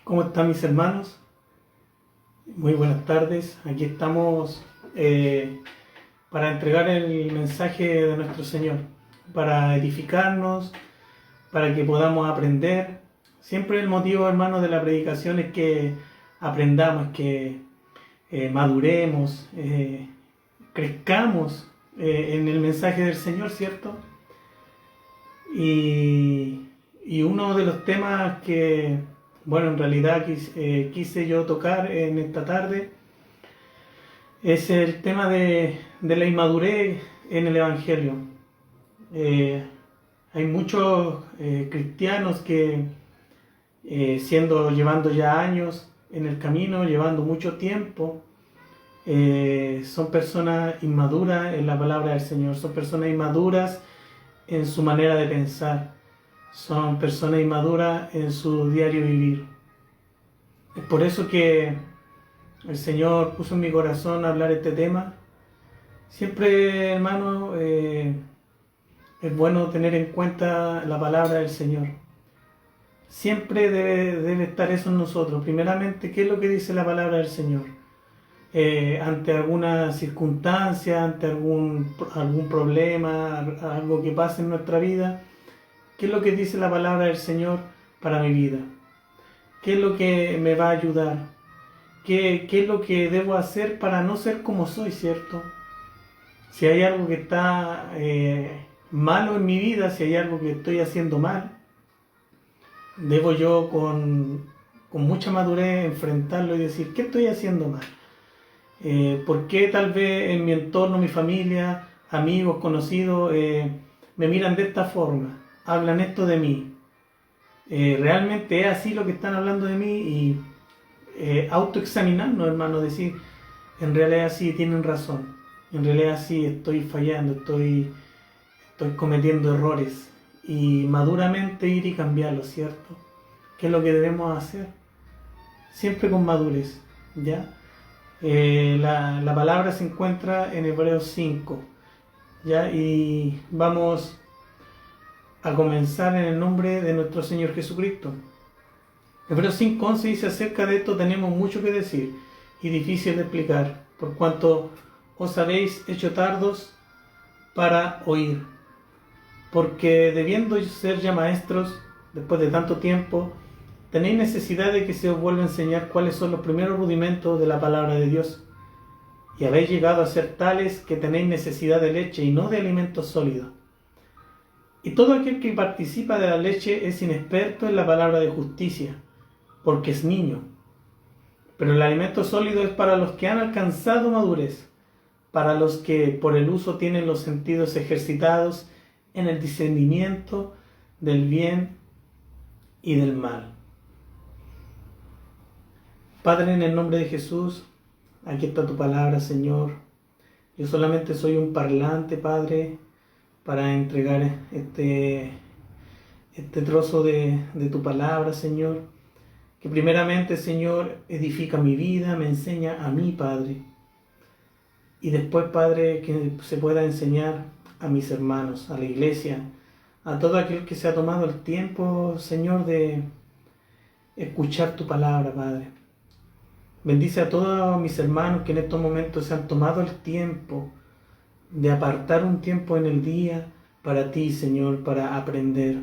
¿Cómo están mis hermanos? Muy buenas tardes. Aquí estamos para entregar el mensaje de nuestro Señor, para edificarnos, para que podamos aprender. Siempre el motivo, hermanos, de la predicación es que aprendamos, que maduremos, crezcamos en el mensaje del Señor, ¿cierto? Y uno de los temas que, bueno, en realidad quise yo tocar en esta tarde es el tema de la inmadurez en el Evangelio. Hay muchos cristianos que llevando ya años en el camino, llevando mucho tiempo, son personas inmaduras en la palabra del Señor, son personas inmaduras en su manera de pensar, son personas inmaduras en su diario vivir. Es por eso que el Señor puso en mi corazón hablar este tema. Siempre, hermano, es bueno tener en cuenta la palabra del Señor. Siempre debe estar eso en nosotros. Primeramente, ¿qué es lo que dice la palabra del Señor? Ante alguna circunstancia, ante algún problema, algo que pase en nuestra vida, ¿qué es lo que dice la palabra del Señor para mi vida? ¿Qué es lo que me va a ayudar? ¿Qué es lo que debo hacer para no ser como soy, cierto? Si hay algo que está malo en mi vida, si hay algo que estoy haciendo mal, debo yo con mucha madurez enfrentarlo y decir, ¿qué estoy haciendo mal? ¿Por qué tal vez en mi entorno, mi familia, amigos, conocidos, me miran de esta forma? Hablan esto de mí. ¿Realmente es así lo que están hablando de mí? Y autoexaminarnos, hermano, decir, en realidad sí, tienen razón. En realidad sí, estoy fallando, estoy cometiendo errores. Y maduramente ir y cambiarlo, ¿cierto? ¿Qué es lo que debemos hacer? Siempre con madurez, ¿ya? La palabra se encuentra en Hebreos 5, ¿ya? Y vamos a comenzar en el nombre de nuestro Señor Jesucristo. Hebreos 5:11 dice: acerca de esto tenemos mucho que decir y difícil de explicar, por cuanto os habéis hecho tardos para oír. Porque debiendo ser ya maestros, después de tanto tiempo, tenéis necesidad de que se os vuelva a enseñar cuáles son los primeros rudimentos de la palabra de Dios. Y habéis llegado a ser tales que tenéis necesidad de leche y no de alimentos sólidos. Y todo aquel que participa de la leche es inexperto en la palabra de justicia, porque es niño. Pero el alimento sólido es para los que han alcanzado madurez, para los que por el uso tienen los sentidos ejercitados en el discernimiento del bien y del mal. Padre, en el nombre de Jesús, aquí está tu palabra, Señor. Yo solamente soy un parlante, Padre, para entregar este trozo de tu palabra, Señor, que primeramente, Señor, edifica mi vida, me enseña a mí, Padre, y después, Padre, que se pueda enseñar a mis hermanos, a la iglesia, a todo aquel que se ha tomado el tiempo, Señor, de escuchar tu palabra, Padre. Bendice a todos mis hermanos que en estos momentos se han tomado el tiempo de apartar un tiempo en el día para ti, Señor, para aprender.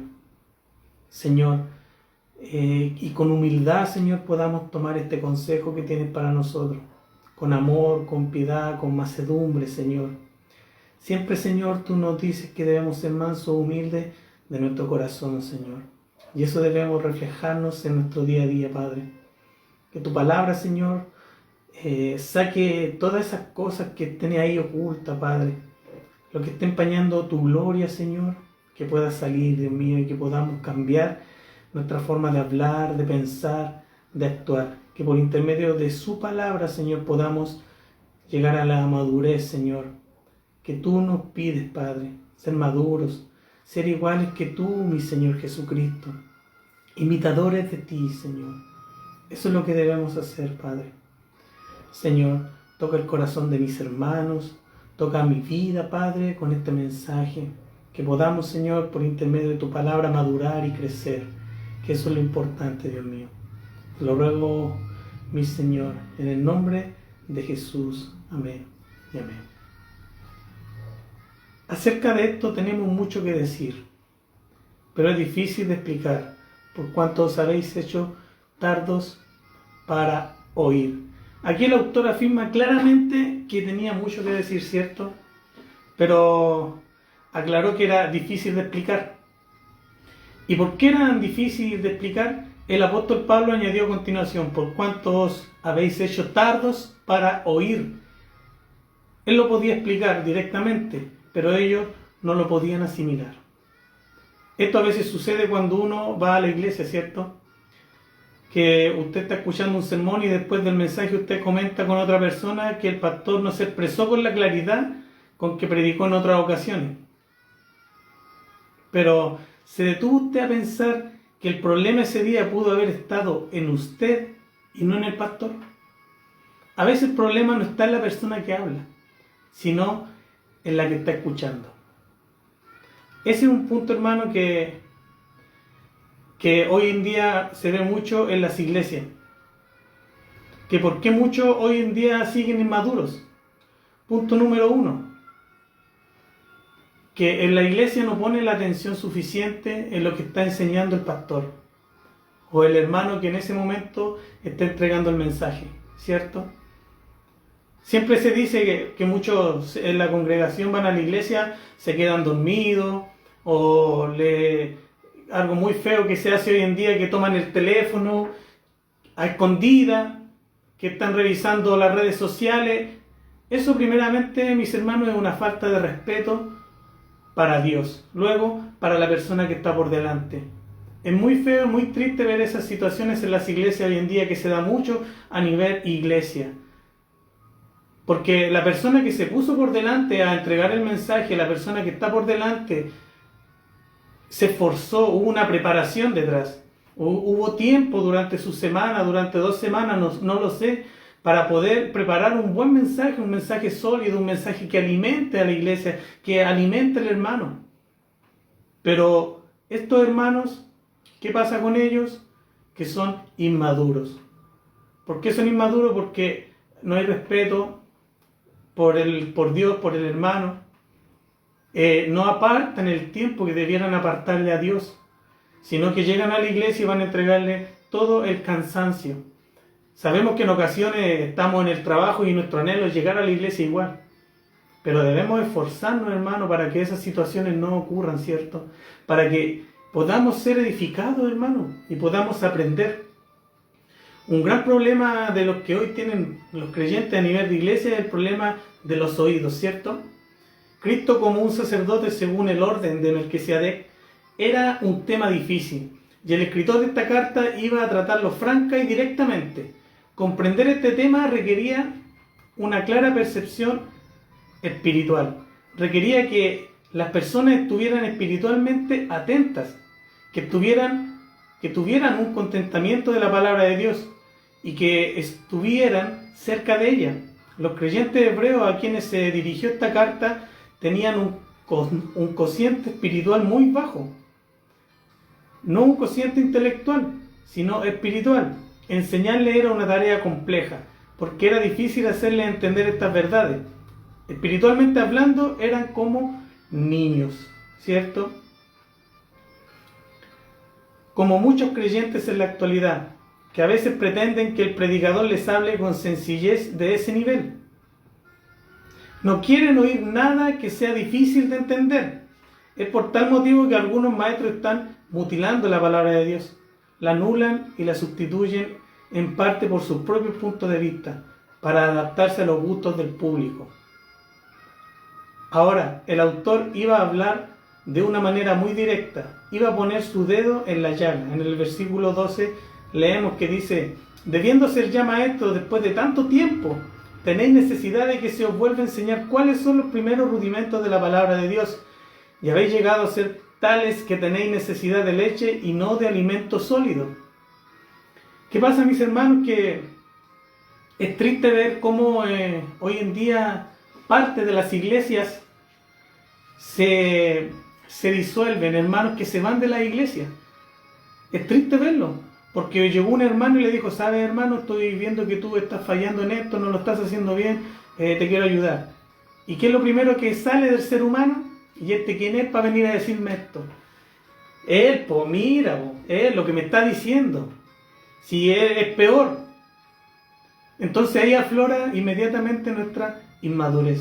Señor, y con humildad, Señor, podamos tomar este consejo que tienes para nosotros, con amor, con piedad, con mansedumbre, Señor. Siempre, Señor, tú nos dices que debemos ser mansos, humildes de nuestro corazón, Señor. Y eso debemos reflejarnos en nuestro día a día, Padre. Que tu palabra, Señor, saque todas esas cosas que estén ahí ocultas, Padre. Lo que esté empañando tu gloria, Señor, que pueda salir, Dios mío, y que podamos cambiar nuestra forma de hablar, de pensar, de actuar. Que por intermedio de su palabra, Señor, podamos llegar a la madurez, Señor, que tú nos pides, Padre. Ser maduros, ser iguales que tú, mi Señor Jesucristo. Imitadores de ti, Señor. Eso es lo que debemos hacer, Padre. Señor, toca el corazón de mis hermanos, toca mi vida, Padre, con este mensaje. Que podamos, Señor, por intermedio de tu palabra, madurar y crecer. Que eso es lo importante, Dios mío. Lo ruego, mi Señor, en el nombre de Jesús. Amén y amén. Acerca de esto tenemos mucho que decir, pero es difícil de explicar, por cuanto os habéis hecho tardos para oír. Aquí el autor afirma claramente que tenía mucho que decir, ¿cierto? Pero aclaró que era difícil de explicar. ¿Y por qué era difícil de explicar? El apóstol Pablo añadió a continuación: por cuanto os habéis hecho tardos para oír. Él lo podía explicar directamente, pero ellos no lo podían asimilar. Esto a veces sucede cuando uno va a la iglesia, ¿cierto? Que usted está escuchando un sermón y después del mensaje usted comenta con otra persona que el pastor no se expresó con la claridad con que predicó en otras ocasiones. Pero ¿se detuvo usted a pensar que el problema ese día pudo haber estado en usted y no en el pastor? A veces el problema no está en la persona que habla, sino en la que está escuchando. Ese es un punto, hermano, que hoy en día se ve mucho en las iglesias. Que por qué muchos hoy en día siguen inmaduros. Punto número 1. Que en la iglesia no pone la atención suficiente en lo que está enseñando el pastor o el hermano que en ese momento está entregando el mensaje, ¿cierto? Siempre se dice que muchos en la congregación van a la iglesia, se quedan dormidos, o algo muy feo que se hace hoy en día, que toman el teléfono a escondida, que están revisando las redes sociales. Eso primeramente, mis hermanos, es una falta de respeto para Dios, luego para la persona que está por delante. Es muy feo, muy triste ver esas situaciones en las iglesias hoy en día, que se da mucho a nivel iglesia. Porque la persona que se puso por delante a entregar el mensaje, la persona que está por delante, se esforzó, hubo una preparación detrás. Hubo tiempo durante su semana, durante 2 semanas, no lo sé, para poder preparar un buen mensaje, un mensaje sólido, un mensaje que alimente a la iglesia, que alimente al hermano. Pero estos hermanos, ¿qué pasa con ellos? Que son inmaduros. ¿Por qué son inmaduros? Porque no hay respeto por Dios, por el hermano. No apartan el tiempo que debieran apartarle a Dios, sino que llegan a la iglesia y van a entregarle todo el cansancio. Sabemos que en ocasiones estamos en el trabajo y nuestro anhelo es llegar a la iglesia igual, pero debemos esforzarnos, hermano, para que esas situaciones no ocurran, ¿cierto? Para que podamos ser edificados, hermano, y podamos aprender. Un gran problema de los que hoy tienen los creyentes a nivel de iglesia es el problema de los oídos, ¿cierto? Cristo, como un sacerdote según el orden de Melquisedec, era un tema difícil, y el escritor de esta carta iba a tratarlo franca y directamente. Comprender este tema requería una clara percepción espiritual, requería que las personas estuvieran espiritualmente atentas, que tuvieran un contentamiento de la palabra de Dios y que estuvieran cerca de ella. Los creyentes hebreos a quienes se dirigió esta carta tenían un cociente espiritual muy bajo. No un cociente intelectual, sino espiritual. Enseñarle era una tarea compleja, porque era difícil hacerle entender estas verdades. Espiritualmente hablando, eran como niños, ¿cierto? Como muchos creyentes en la actualidad, que a veces pretenden que el predicador les hable con sencillez de ese nivel. No quieren oír nada que sea difícil de entender. Es por tal motivo que algunos maestros están mutilando la palabra de Dios, la anulan y la sustituyen en parte por sus propios puntos de vista, para adaptarse a los gustos del público. Ahora, el autor iba a hablar de una manera muy directa, iba a poner su dedo en la llaga. En el versículo 12 leemos que dice: debiendo ser ya maestros después de tanto tiempo, tenéis necesidad de que se os vuelva a enseñar cuáles son los primeros rudimentos de la palabra de Dios, y habéis llegado a ser tales que tenéis necesidad de leche y no de alimento sólido. ¿Qué pasa, mis hermanos? Que es triste ver cómo hoy en día parte de las iglesias se disuelven, hermanos que se van de la iglesia. Es triste verlo, porque llegó un hermano y le dijo, sabes hermano, estoy viendo que tú estás fallando en esto, no lo estás haciendo bien, te quiero ayudar. ¿Y qué es lo primero que sale del ser humano? ¿Y quién es para venir a decirme esto? Él, pues mira, él lo que me está diciendo. Si él es peor. Entonces ahí aflora inmediatamente nuestra inmadurez.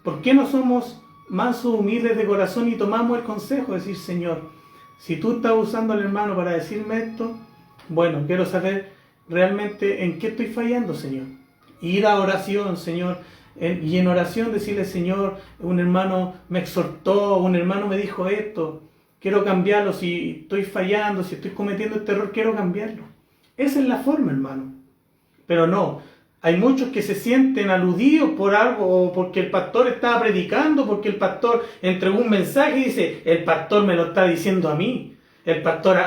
¿Por qué no somos mansos, humildes de corazón y tomamos el consejo de decir, Señor, si tú estás usando al hermano para decirme esto, bueno, quiero saber realmente en qué estoy fallando, Señor. Ir a oración, Señor, y en oración decirle, Señor, un hermano me exhortó, un hermano me dijo esto, quiero cambiarlo, si estoy fallando, si estoy cometiendo este error, quiero cambiarlo. Esa es la forma, hermano. Pero no, hay muchos que se sienten aludidos por algo, o porque el pastor estaba predicando, porque el pastor entregó un mensaje y dice, el pastor me lo está diciendo a mí. El pastor,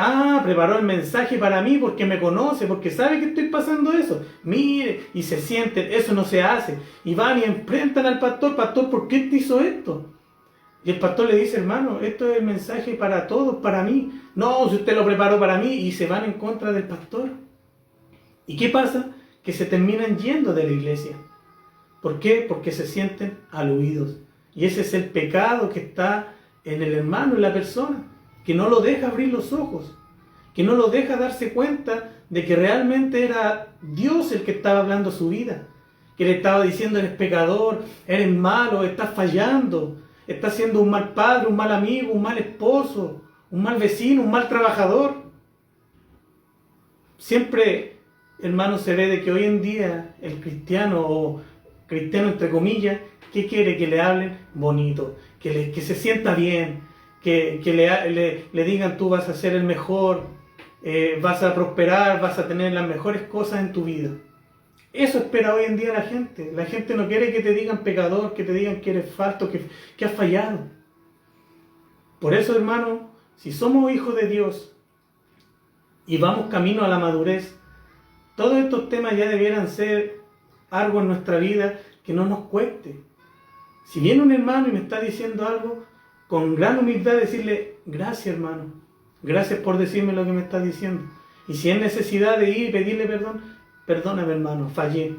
preparó el mensaje para mí porque me conoce, porque sabe que estoy pasando eso. Mire, y se sienten, eso no se hace. Y van y enfrentan al pastor, pastor, ¿por qué te hizo esto? Y el pastor le dice, hermano, esto es el mensaje para todos, para mí. No, si usted lo preparó para mí, y se van en contra del pastor. ¿Y qué pasa? Que se terminan yendo de la iglesia. ¿Por qué? Porque se sienten aludidos. Y ese es el pecado que está en el hermano, en la persona, que no lo deja abrir los ojos, que no lo deja darse cuenta de que realmente era Dios el que estaba hablando su vida, que le estaba diciendo, eres pecador, eres malo, estás fallando, estás siendo un mal padre, un mal amigo, un mal esposo, un mal vecino, un mal trabajador. Siempre, hermano, se ve de que hoy en día el cristiano, o cristiano entre comillas, ¿qué quiere? Que le hablen bonito, que se sienta bien, que le digan tú vas a ser el mejor, vas a prosperar, vas a tener las mejores cosas en tu vida. Eso espera hoy en día la gente. La gente no quiere que te digan pecador, que te digan que eres falto, que has fallado. Por eso, hermano, si somos hijos de Dios y vamos camino a la madurez, todos estos temas ya debieran ser algo en nuestra vida que no nos cueste. Si viene un hermano y me está diciendo algo, con gran humildad decirle, gracias hermano, gracias por decirme lo que me estás diciendo. Y si es necesidad de ir y pedirle perdón, perdóname hermano, fallé,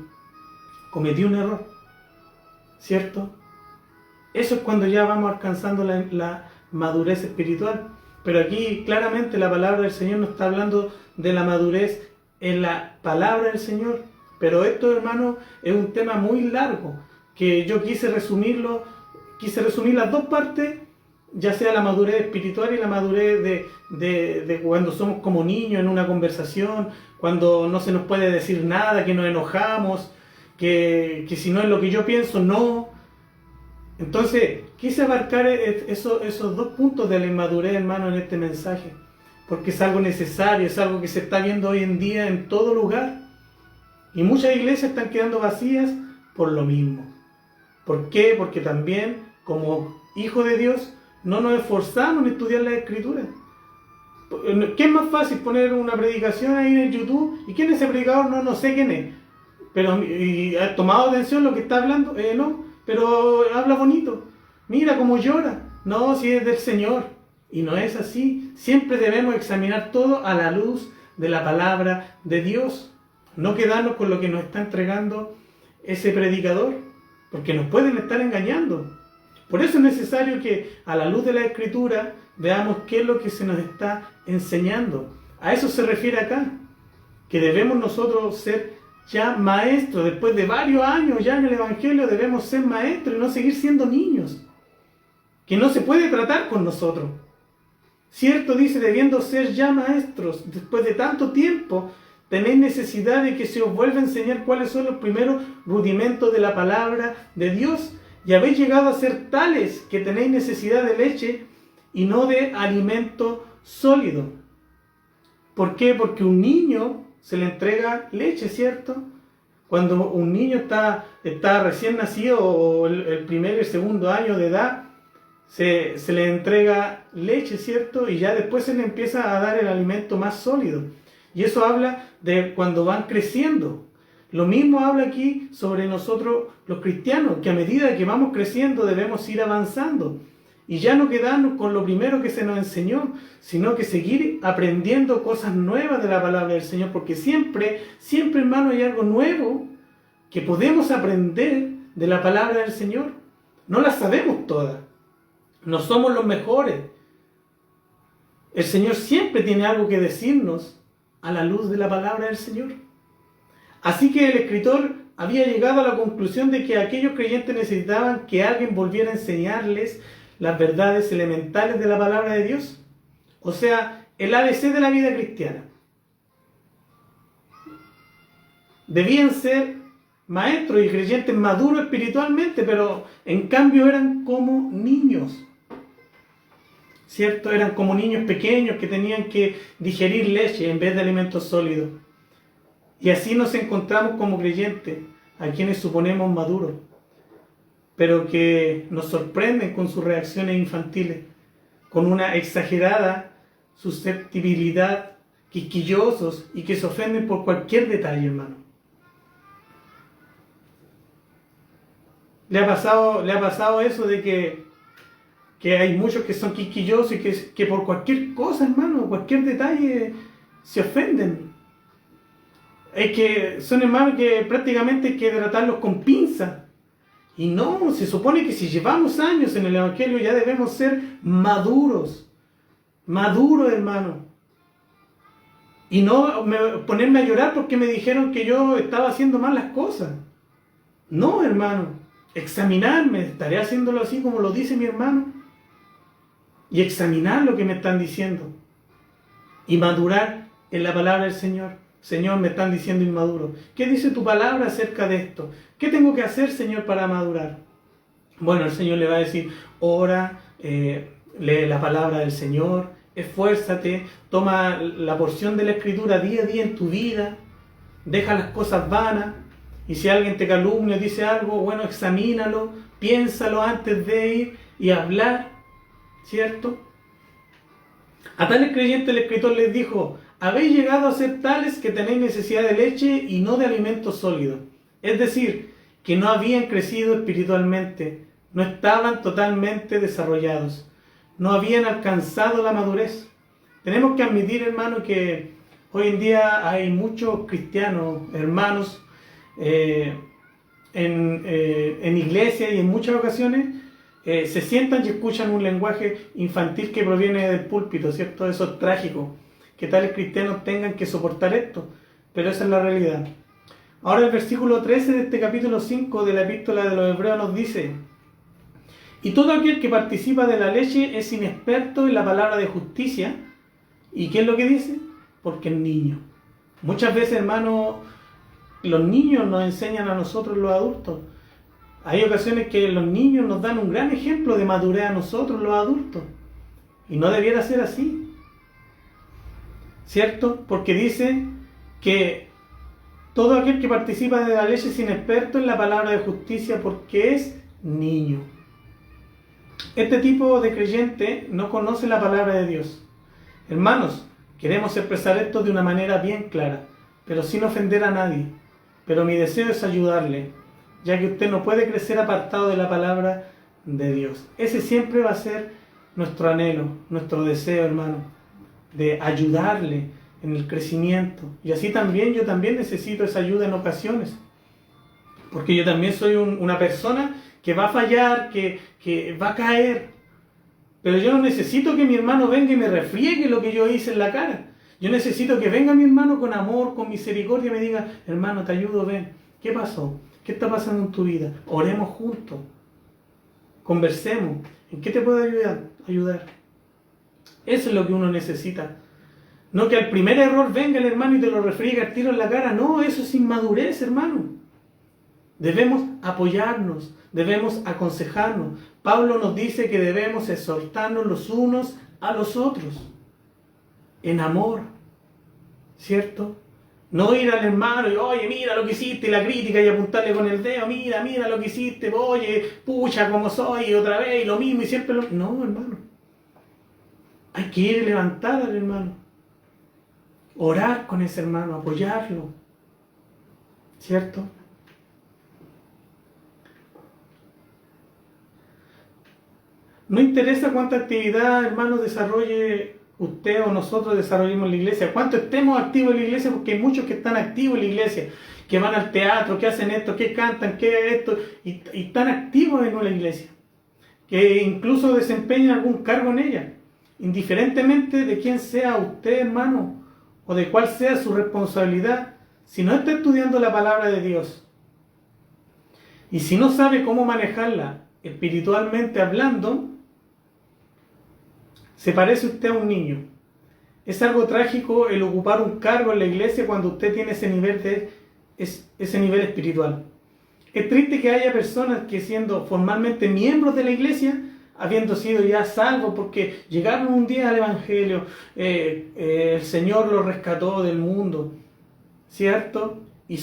cometí un error, ¿cierto? Eso es cuando ya vamos alcanzando la madurez espiritual. Pero aquí claramente la palabra del Señor nos está hablando de la madurez en la palabra del Señor. Pero esto, hermano, es un tema muy largo, que yo quise resumir las dos partes, ya sea la madurez espiritual y la madurez de cuando somos como niños en una conversación, cuando no se nos puede decir nada, que nos enojamos, que si no es lo que yo pienso, no. Entonces, quise abarcar esos dos puntos de la inmadurez, hermano, en este mensaje, porque es algo necesario, es algo que se está viendo hoy en día en todo lugar. Y muchas iglesias están quedando vacías por lo mismo. ¿Por qué? Porque también, como hijos de Dios, no nos esforzamos en estudiar las Escrituras. ¿Qué es más fácil? Poner una predicación ahí en YouTube. ¿Y quién es ese predicador? No sé quién es. Pero, ¿y ha tomado atención lo que está hablando? No, pero habla bonito. Mira cómo llora. No, si es del Señor. Y no es así. Siempre debemos examinar todo a la luz de la palabra de Dios. No quedarnos con lo que nos está entregando ese predicador, porque nos pueden estar engañando. Por eso es necesario que a la luz de la Escritura veamos qué es lo que se nos está enseñando. A eso se refiere acá, que debemos nosotros ser ya maestros. Después de varios años ya en el Evangelio debemos ser maestros y no seguir siendo niños, que no se puede tratar con nosotros. Cierto, dice, debiendo ser ya maestros, después de tanto tiempo, tenéis necesidad de que se os vuelva a enseñar cuáles son los primeros rudimentos de la palabra de Dios, y habéis llegado a ser tales que tenéis necesidad de leche y no de alimento sólido. ¿Por qué? Porque un niño se le entrega leche, ¿cierto? Cuando un niño está recién nacido, o el primer y el segundo año de edad, se le entrega leche, ¿cierto? Y ya después se le empieza a dar el alimento más sólido. Y eso habla de cuando van creciendo. Lo mismo habla aquí sobre nosotros los cristianos, que a medida que vamos creciendo debemos ir avanzando. y ya no quedarnos con lo primero que se nos enseñó, sino que seguir aprendiendo cosas nuevas de la palabra del Señor, porque siempre, hermano, hay algo nuevo que podemos aprender de la palabra del Señor. No la sabemos todas, no somos los mejores. El Señor siempre tiene algo que decirnos a la luz de la palabra del Señor. Así que el escritor había llegado a la conclusión de que aquellos creyentes necesitaban que alguien volviera a enseñarles las verdades elementales de la palabra de Dios. O sea, el ABC de la vida cristiana. Debían ser maestros y creyentes maduros espiritualmente, pero en cambio eran como niños. ¿Cierto? Eran como niños pequeños que tenían que digerir leche en vez de alimentos sólidos. Y así nos encontramos como creyentes, a quienes suponemos maduros, pero que nos sorprenden con sus reacciones infantiles, con una exagerada susceptibilidad, quisquillosos y que se ofenden por cualquier detalle, hermano. ¿Le ha pasado eso de que hay muchos que son quisquillosos y que por cualquier cosa, hermano, cualquier detalle, se ofenden? Es que son hermanos que prácticamente hay que tratarlos con pinzas. Y no, se supone que si llevamos años en el Evangelio ya debemos ser maduros. Maduros, hermano. Y no ponerme a llorar porque me dijeron que yo estaba haciendo mal las cosas. No, hermano. Examinarme, estaré haciéndolo así como lo dice mi hermano. Y examinar lo que me están diciendo. Y madurar en la palabra del Señor. Señor, me están diciendo inmaduro. ¿Qué dice tu palabra acerca de esto? ¿Qué tengo que hacer, Señor, para madurar? Bueno, el Señor le va a decir, ora, lee la palabra del Señor, esfuérzate, toma la porción de la Escritura día a día en tu vida, deja las cosas vanas, y si alguien te calumnia o dice algo, bueno, examínalo, piénsalo antes de ir y hablar, ¿cierto? A tales creyentes el escritor les dijo, habéis llegado a ser tales que tenéis necesidad de leche y no de alimento sólido. Es decir, que no habían crecido espiritualmente, no estaban totalmente desarrollados, no habían alcanzado la madurez. Tenemos que admitir, hermano, que hoy en día hay muchos cristianos, hermanos, en iglesia y en muchas ocasiones se sientan y escuchan un lenguaje infantil que proviene del púlpito, ¿cierto? Eso es trágico, que tales cristianos tengan que soportar esto, pero esa es la realidad. Ahora el versículo 13 de este capítulo 5 de la epístola de los Hebreos nos dice, y todo aquel que participa de la leche es inexperto en la palabra de justicia. ¿Y qué es lo que dice? Porque es niño. Muchas veces, hermano, los niños nos enseñan a nosotros los adultos. Hay ocasiones que los niños nos dan un gran ejemplo de madurez a nosotros los adultos. Y no debiera ser así. ¿Cierto? Porque dice que todo aquel que participa de la leche es inexperto en la palabra de justicia porque es niño. Este tipo de creyente no conoce la palabra de Dios. Hermanos, queremos expresar esto de una manera bien clara, pero sin ofender a nadie. Pero mi deseo es ayudarle, ya que usted no puede crecer apartado de la palabra de Dios. Ese siempre va a ser nuestro anhelo, nuestro deseo, hermano, de ayudarle en el crecimiento. Y así también, yo también necesito esa ayuda en ocasiones, porque yo también soy una persona que va a fallar, que va a caer, pero yo no necesito que mi hermano venga y me refriegue lo que yo hice en la cara. Yo necesito que venga mi hermano con amor, con misericordia y me diga, hermano, te ayudo, ven, ¿qué pasó? ¿Qué está pasando en tu vida? Oremos juntos, conversemos, ¿en qué te puedo ayudar? Eso es lo que uno necesita. No que al primer error venga el hermano y te lo refriegue al tiro en la cara. No, eso es inmadurez, hermano. Debemos apoyarnos, debemos aconsejarnos. Pablo nos dice que debemos exhortarnos los unos a los otros, en amor, ¿cierto? No ir al hermano y, oye, mira lo que hiciste, y la crítica y apuntarle con el dedo, mira lo que hiciste, oye, pucha, como soy, y otra vez, y lo mismo, y siempre lo mismo. No, hermano. Hay que ir a levantar al hermano, orar con ese hermano, apoyarlo, ¿cierto? No interesa cuánta actividad, hermano, desarrolle usted o nosotros desarrollemos en la iglesia, cuánto estemos activos en la iglesia, porque hay muchos que están activos en la iglesia, que van al teatro, que hacen esto, que cantan, que esto, y están activos en una iglesia, que incluso desempeñan algún cargo en ella, indiferentemente de quién sea usted, hermano, o de cuál sea su responsabilidad. Si no está estudiando la palabra de Dios y si no sabe cómo manejarla espiritualmente hablando, se parece usted a un niño. Es algo trágico el ocupar un cargo en la iglesia cuando usted tiene ese nivel espiritual. Es triste que haya personas que, siendo formalmente miembros de la iglesia, habiendo sido ya salvos porque llegaron un día al evangelio, el Señor los rescató del mundo, ¿cierto? Y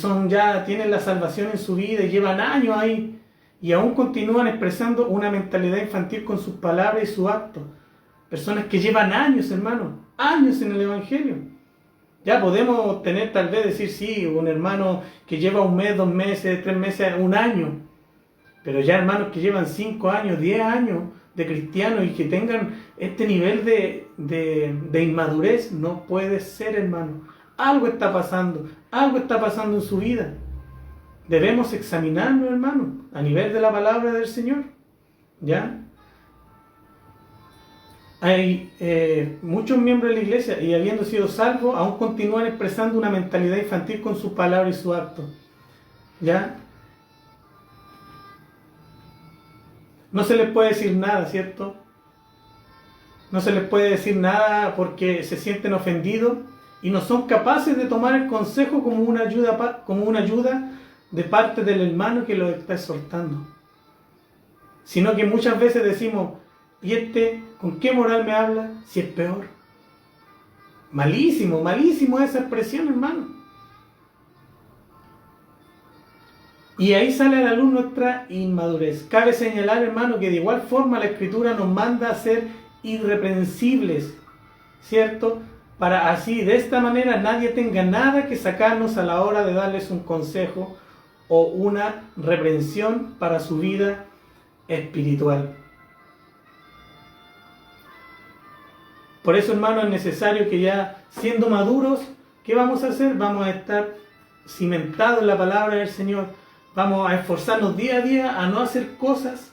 tienen la salvación en su vida y llevan años ahí y aún continúan expresando una mentalidad infantil con sus palabras y sus actos. Personas que llevan años, hermano, años en el evangelio. Ya podemos tener, tal vez decir, sí, un hermano que lleva 1 mes, 2 meses, 3 meses, 1 año. Pero ya hermanos que llevan 5 años, 10 años de cristianos y que tengan este nivel de inmadurez, no puede ser, hermano. Algo está pasando en su vida. Debemos examinarnos, hermano, a nivel de la palabra del Señor. ¿Ya? Hay muchos miembros de la iglesia y habiendo sido salvos, aún continúan expresando una mentalidad infantil con sus palabras y sus actos. ¿Ya? No se les puede decir nada, ¿cierto? No se les puede decir nada porque se sienten ofendidos y no son capaces de tomar el consejo como una ayuda de parte del hermano que los está exhortando. Sino que muchas veces decimos, ¿y con qué moral me habla si es peor? Malísimo esa expresión, hermano. Y ahí sale a la luz nuestra inmadurez. Cabe señalar, hermano, que de igual forma la Escritura nos manda a ser irreprensibles, ¿cierto? Para así, de esta manera, nadie tenga nada que sacarnos a la hora de darles un consejo o una reprensión para su vida espiritual. Por eso, hermano, es necesario que ya siendo maduros, ¿qué vamos a hacer? Vamos a estar cimentados en la palabra del Señor. Vamos a esforzarnos día a día a no hacer cosas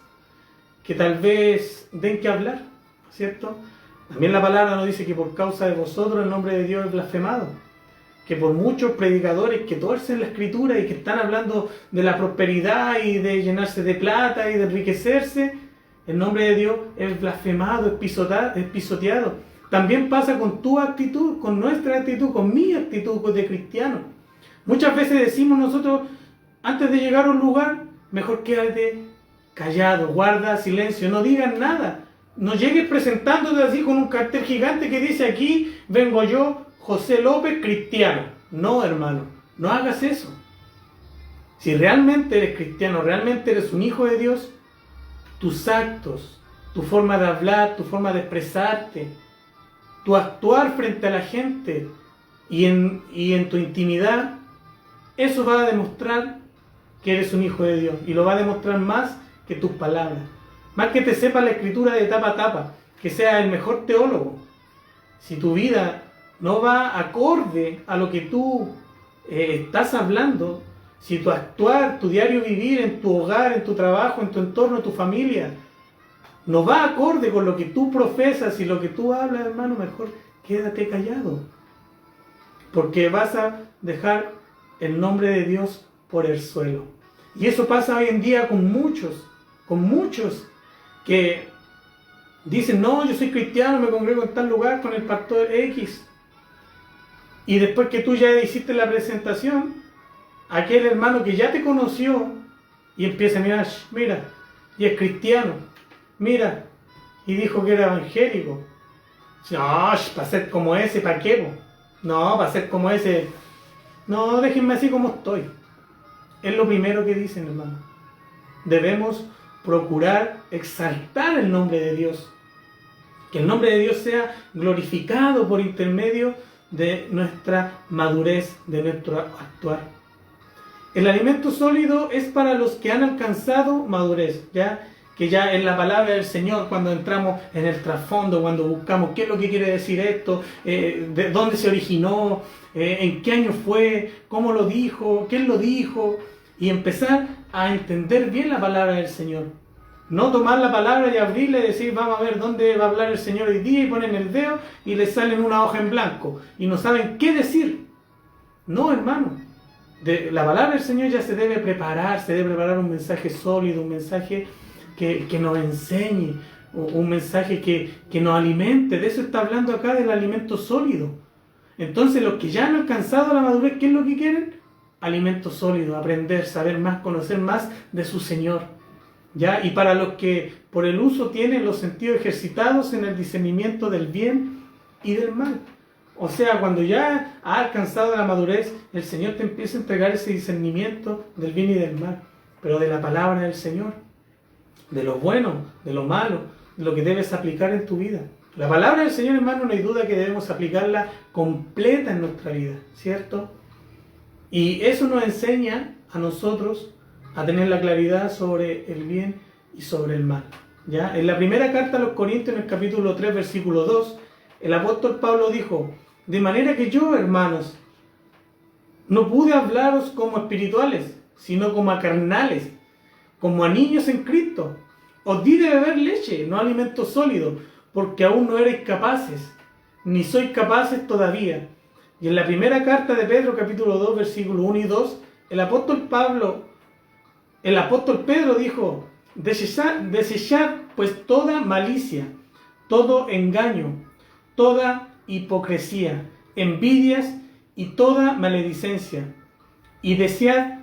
que tal vez den que hablar, ¿cierto? También la palabra nos dice que por causa de vosotros el nombre de Dios es blasfemado. Que por muchos predicadores que tuercen la Escritura y que están hablando de la prosperidad y de llenarse de plata y de enriquecerse, el nombre de Dios es blasfemado, es pisoteado. También pasa con tu actitud, con nuestra actitud, con mi actitud de cristiano. Muchas veces decimos nosotros, antes de llegar a un lugar, mejor quédate callado, guarda silencio, no digas nada. No llegues presentándote así con un cartel gigante que dice aquí vengo yo, José López, cristiano. No, hermano, no hagas eso. Si realmente eres cristiano, realmente eres un hijo de Dios, tus actos, tu forma de hablar, tu forma de expresarte, tu actuar frente a la gente y en tu intimidad, eso va a demostrar que eres un hijo de Dios y lo va a demostrar más que tus palabras. Más que te sepas la Escritura de tapa a tapa, que seas el mejor teólogo. Si tu vida no va acorde a lo que tú estás hablando, si tu actuar, tu diario vivir en tu hogar, en tu trabajo, en tu entorno, en tu familia, no va acorde con lo que tú profesas y lo que tú hablas, hermano, mejor quédate callado. Porque vas a dejar el nombre de Dios por el suelo. Y eso pasa hoy en día con muchos que dicen, no, yo soy cristiano, me congrego en tal lugar con el pastor X. Y después que tú ya hiciste la presentación, aquel hermano que ya te conoció y empieza a mirar, mira, y es cristiano, mira, y dijo que era evangélico. No, para ser como ese, ¿para qué? No, para ser como ese, no, déjenme así como estoy. Es lo primero que dicen, hermano. Debemos procurar exaltar el nombre de Dios. Que el nombre de Dios sea glorificado por intermedio de nuestra madurez, de nuestro actuar. El alimento sólido es para los que han alcanzado madurez, ¿ya? que ya en la palabra del Señor, cuando entramos en el trasfondo, cuando buscamos qué es lo que quiere decir esto, de dónde se originó, en qué año fue, cómo lo dijo, quién lo dijo, y empezar a entender bien la palabra del Señor. No tomar la palabra y abrirla y decir, vamos a ver dónde va a hablar el Señor hoy día, y ponen el dedo y les salen una hoja en blanco y no saben qué decir. No, hermano. La palabra del Señor ya se debe preparar un mensaje sólido, un mensaje que nos enseñe, un mensaje que nos alimente. De eso está hablando acá, del alimento sólido. Entonces los que ya han alcanzado la madurez, ¿qué es lo que quieren? Alimento sólido, aprender, saber más, conocer más de su Señor. ¿Ya? Y para los que por el uso tienen los sentidos ejercitados en el discernimiento del bien y del mal. O sea, cuando ya has alcanzado la madurez, el Señor te empieza a entregar ese discernimiento del bien y del mal, pero de la palabra del Señor, de lo bueno, de lo malo, de lo que debes aplicar en tu vida. La palabra del Señor, hermano, no hay duda que debemos aplicarla completa en nuestra vida, ¿cierto? Y eso nos enseña a nosotros a tener la claridad sobre el bien y sobre el mal. ¿Ya? En la primera carta a los Corintios, en el capítulo 3, versículo 2, el apóstol Pablo dijo: de manera que yo, hermanos, no pude hablaros como espirituales, sino como a carnales, como a niños en Cristo. Os di de beber leche, no alimento sólido, porque aún no erais capaces, ni sois capaces todavía. Y en la primera carta de Pedro, capítulo 2, versículo 1 y 2, el apóstol Pedro dijo: desechad pues toda malicia, todo engaño, toda hipocresía, envidias y toda maledicencia, y desead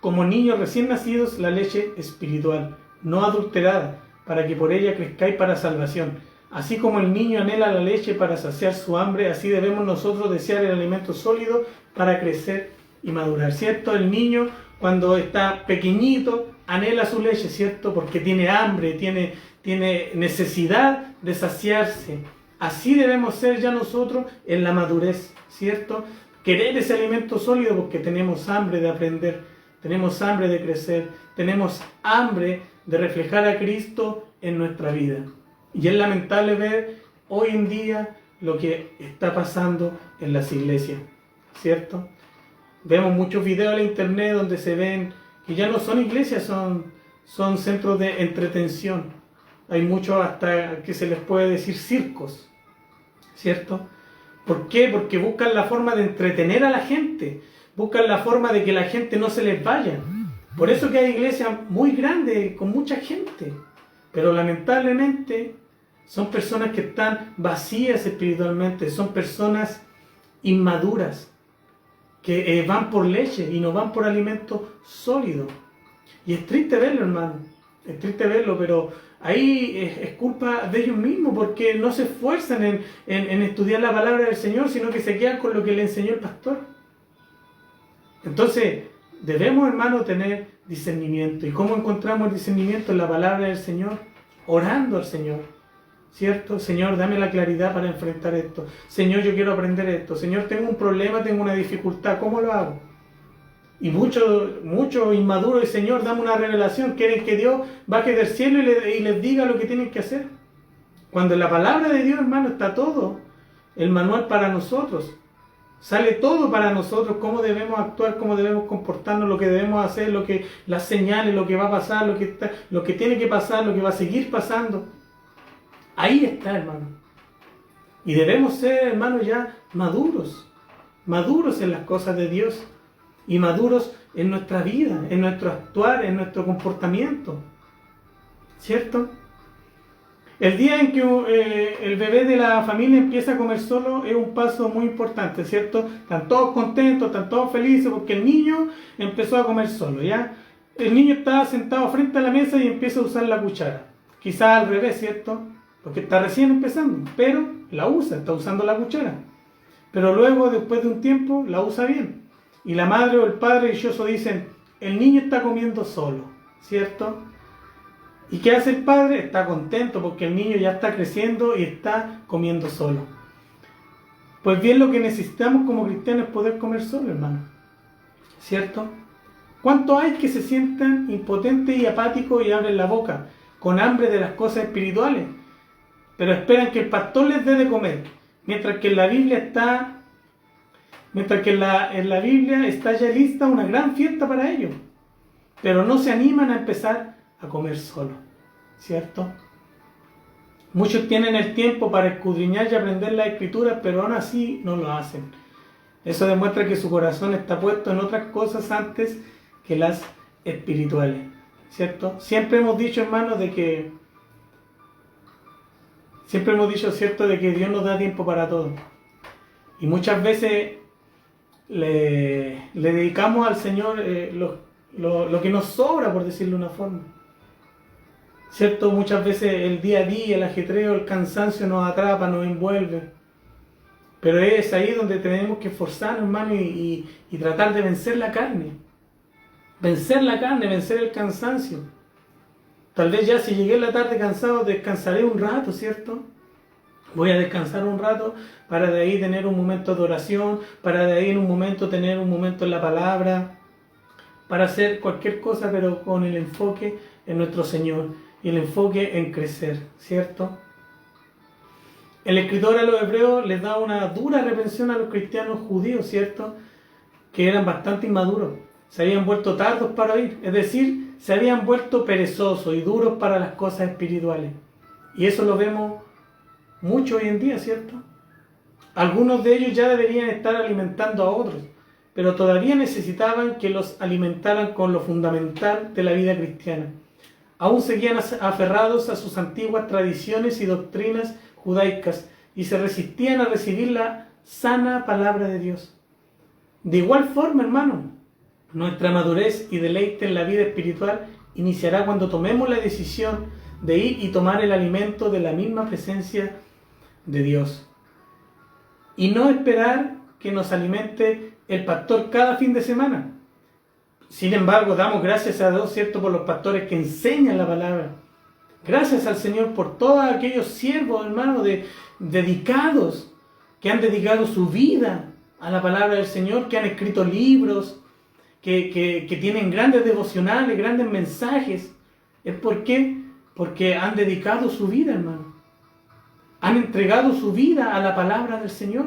como niños recién nacidos la leche espiritual, no adulterada, para que por ella crezcáis para salvación. Así como el niño anhela la leche para saciar su hambre, así debemos nosotros desear el alimento sólido para crecer y madurar, ¿cierto? El niño, cuando está pequeñito, anhela su leche, ¿cierto? Porque tiene hambre, tiene necesidad de saciarse. Así debemos ser ya nosotros en la madurez, ¿cierto? Querer ese alimento sólido porque tenemos hambre de aprender, tenemos hambre de crecer, tenemos hambre de reflejar a Cristo en nuestra vida. Y es lamentable ver hoy en día lo que está pasando en las iglesias, ¿cierto? Vemos muchos videos en la internet donde se ven que ya no son iglesias, son centros de entretención. Hay muchos hasta que se les puede decir circos, ¿cierto? ¿Por qué? Porque buscan la forma de entretener a la gente, buscan la forma de que la gente no se les vaya. Por eso que hay iglesias muy grandes, con mucha gente, pero lamentablemente son personas que están vacías espiritualmente, son personas inmaduras, que van por leche y no van por alimento sólido. Y es triste verlo, hermano, es triste verlo, pero ahí es culpa de ellos mismos, porque no se esfuerzan en estudiar la palabra del Señor, sino que se quedan con lo que le enseñó el pastor. Entonces, debemos, hermano, tener discernimiento. ¿Y cómo encontramos el discernimiento? En la palabra del Señor, orando al Señor, ¿cierto? Señor, dame la claridad para enfrentar esto. Señor, yo quiero aprender esto. Señor, tengo un problema, tengo una dificultad, ¿cómo lo hago? Y muchos inmaduros, el Señor, dame una revelación. Quieren que Dios baje del cielo y les diga lo que tienen que hacer. Cuando en la palabra de Dios, hermano, está todo. El manual para nosotros. Sale todo para nosotros, cómo debemos actuar, cómo debemos comportarnos, lo que debemos hacer, las señales, lo que va a pasar, lo que tiene que pasar, lo que va a seguir pasando. Ahí está, hermano. Y debemos ser, hermano, ya maduros en las cosas de Dios y maduros en nuestra vida, en nuestro actuar, en nuestro comportamiento, ¿cierto? El día en que el bebé de la familia empieza a comer solo es un paso muy importante, ¿cierto? Están todos contentos, están todos felices porque el niño empezó a comer solo, ¿ya? El niño está sentado frente a la mesa y empieza a usar la cuchara. Quizás al revés, ¿cierto? Porque está recién empezando, pero la usa, está usando la cuchara. Pero luego, después de un tiempo, la usa bien. Y la madre o el padre dichoso dicen, el niño está comiendo solo, ¿cierto? ¿Y qué hace el padre? Está contento porque el niño ya está creciendo y está comiendo solo. Pues bien, lo que necesitamos como cristianos es poder comer solo, hermano, ¿cierto? ¿Cuántos hay que se sientan impotentes y apáticos y abren la boca? con hambre de las cosas espirituales, pero esperan que el pastor les dé de comer, mientras que en la Biblia está ya lista una gran fiesta para ellos, pero no se animan a empezar a comer solos, ¿cierto? Muchos tienen el tiempo para escudriñar y aprender las escrituras, pero aún así no lo hacen. Eso demuestra que su corazón está puesto en otras cosas antes que las espirituales, ¿cierto? Siempre hemos dicho, hermanos, ¿cierto?, de que Dios nos da tiempo para todo. Y muchas veces le dedicamos al Señor lo que nos sobra, por decirlo de una forma. ¿Cierto? Muchas veces el día a día, el ajetreo, el cansancio nos atrapa, nos envuelve. Pero es ahí donde tenemos que esforzarnos, hermano, y tratar de vencer la carne. Vencer la carne, vencer el cansancio. Tal vez ya si llegué en la tarde cansado, descansaré un rato, ¿cierto? Voy a descansar un rato para de ahí tener un momento de oración, para de ahí en un momento tener un momento en la palabra, para hacer cualquier cosa, pero con el enfoque en nuestro Señor y el enfoque en crecer, ¿cierto? El escritor a los hebreos les da una dura reprensión a los cristianos judíos, ¿cierto?, que eran bastante inmaduros, se habían vuelto tardos para oír, es decir, se habían vuelto perezosos y duros para las cosas espirituales. Y eso lo vemos mucho hoy en día, ¿cierto? Algunos de ellos ya deberían estar alimentando a otros, pero todavía necesitaban que los alimentaran con lo fundamental de la vida cristiana. Aún seguían aferrados a sus antiguas tradiciones y doctrinas judaicas y se resistían a recibir la sana palabra de Dios. De igual forma, hermano, nuestra madurez y deleite en la vida espiritual iniciará cuando tomemos la decisión de ir y tomar el alimento de la misma presencia de Dios. Y no esperar que nos alimente el pastor cada fin de semana. Sin embargo, damos gracias a Dios, ¿cierto?, por los pastores que enseñan la palabra. Gracias al Señor por todos aquellos siervos, hermanos, dedicados, que han dedicado su vida a la palabra del Señor, que han escrito libros, que tienen grandes devocionales, grandes mensajes. ¿Es por qué? Porque han dedicado su vida, hermano. Han entregado su vida a la palabra del Señor.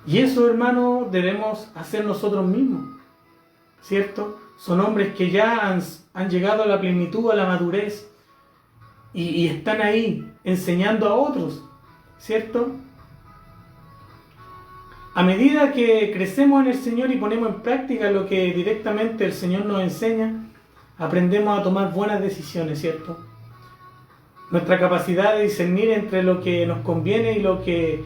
Y eso, hermano, debemos hacer nosotros mismos, ¿cierto? Son hombres que ya han llegado a la plenitud, a la madurez, y están ahí enseñando a otros, ¿cierto? A medida que crecemos en el Señor y ponemos en práctica lo que directamente el Señor nos enseña, aprendemos a tomar buenas decisiones, ¿cierto? Nuestra capacidad de discernir entre lo que nos conviene y lo que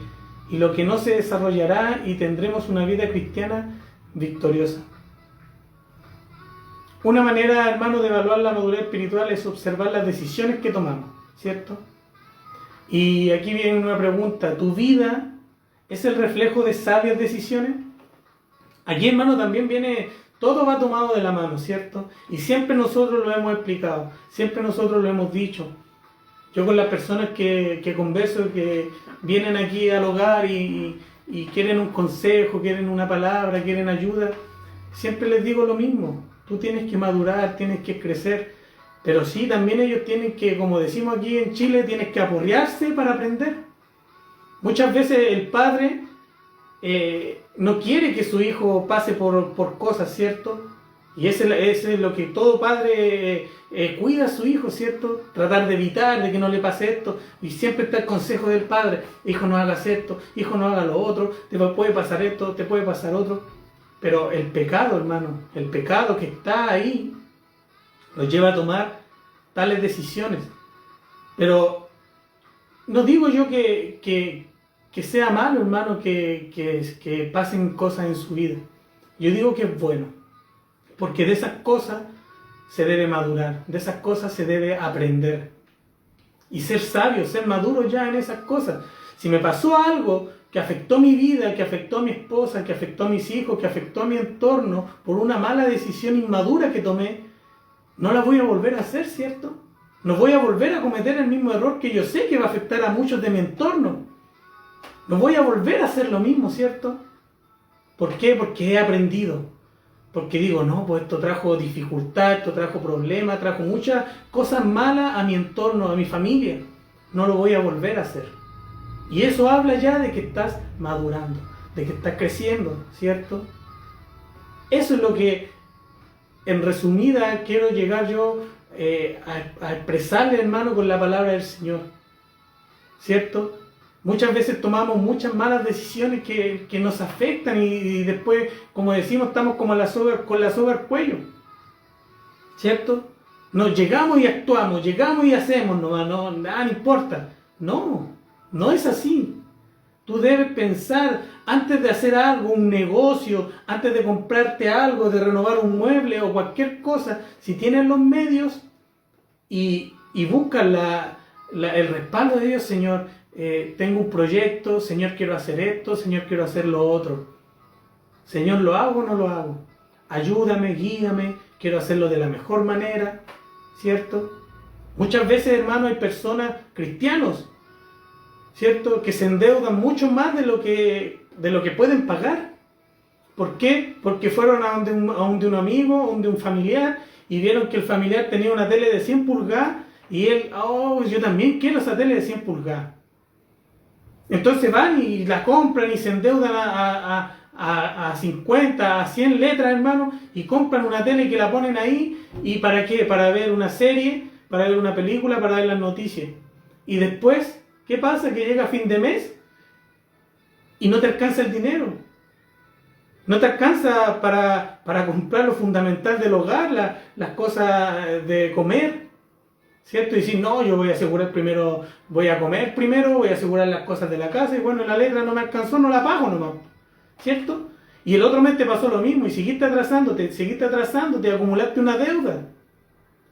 no se desarrollará, y tendremos una vida cristiana victoriosa. Una manera, hermano, de evaluar la madurez espiritual es observar las decisiones que tomamos, ¿cierto? Y aquí viene una pregunta: ¿tu vida es el reflejo de sabias decisiones? Aquí, hermano, también viene, todo va tomado de la mano, ¿cierto? Y siempre nosotros lo hemos explicado, siempre nosotros lo hemos dicho. Yo con las personas que converso, que vienen aquí al hogar y quieren un consejo, quieren una palabra, quieren ayuda, siempre les digo lo mismo: tú tienes que madurar, tienes que crecer, pero sí, también ellos tienen que, como decimos aquí en Chile, tienes que aporrearse para aprender. Muchas veces el padre no quiere que su hijo pase por cosas, ¿cierto? Y ese es lo que todo padre cuida a su hijo, ¿cierto? Tratar de evitar de que no le pase esto. Y siempre está el consejo del padre: hijo, no hagas esto, hijo, no hagas lo otro, te puede pasar esto, te puede pasar otro. Pero el pecado, hermano, el pecado que está ahí, nos lleva a tomar tales decisiones. Pero no digo yo que sea malo, hermano, que pasen cosas en su vida. Yo digo que es bueno, porque de esas cosas se debe madurar, de esas cosas se debe aprender. Y ser sabio, ser maduro ya en esas cosas. Si me pasó algo que afectó mi vida, que afectó a mi esposa, que afectó a mis hijos, que afectó a mi entorno, por una mala decisión inmadura que tomé, no la voy a volver a hacer, ¿cierto? No voy a volver a cometer el mismo error que yo sé que va a afectar a muchos de mi entorno. No voy a volver a hacer lo mismo, ¿cierto? ¿Por qué? Porque he aprendido. Porque digo, no, pues esto trajo dificultad, esto trajo problemas, trajo muchas cosas malas a mi entorno, a mi familia. No lo voy a volver a hacer. Y eso habla ya de que estás madurando, de que estás creciendo, ¿cierto? Eso es lo que, en resumida, quiero llegar yo a expresarle, hermano, con la palabra del Señor, ¿cierto? Muchas veces tomamos muchas malas decisiones que nos afectan y después, como decimos, estamos como con la soga al cuello, ¿cierto? Nos llegamos y actuamos, llegamos y hacemos, no importa. No es así. Tú debes pensar antes de hacer algo, un negocio, antes de comprarte algo, de renovar un mueble o cualquier cosa, si tienes los medios y buscas el respaldo de Dios, Señor, tengo un proyecto, Señor, quiero hacer esto, Señor, quiero hacer lo otro. Señor, ¿lo hago o no lo hago? Ayúdame, guíame, quiero hacerlo de la mejor manera, ¿cierto? Muchas veces, hermano, hay personas, cristianos, ¿cierto?, que se endeudan mucho más de lo que pueden pagar. ¿Por qué? Porque fueron a donde un amigo, a donde un familiar, y vieron que el familiar tenía una tele de 100 pulgadas, y él, yo también quiero esa tele de 100 pulgadas. Entonces van y la compran y se endeudan a 50, a 100 letras, hermano, y compran una tele que la ponen ahí, ¿y para qué? Para ver una serie, para ver una película, para ver las noticias. Y después, ¿qué pasa? Que llega fin de mes y no te alcanza el dinero. No te alcanza para comprar lo fundamental del hogar, las cosas de comer, ¿cierto? Y decir, no, yo voy a asegurar primero, voy a comer primero, voy a asegurar las cosas de la casa, y bueno, la letra no me alcanzó, no la pago nomás, ¿cierto? Y el otro mes te pasó lo mismo, y seguiste atrasándote, acumulaste una deuda,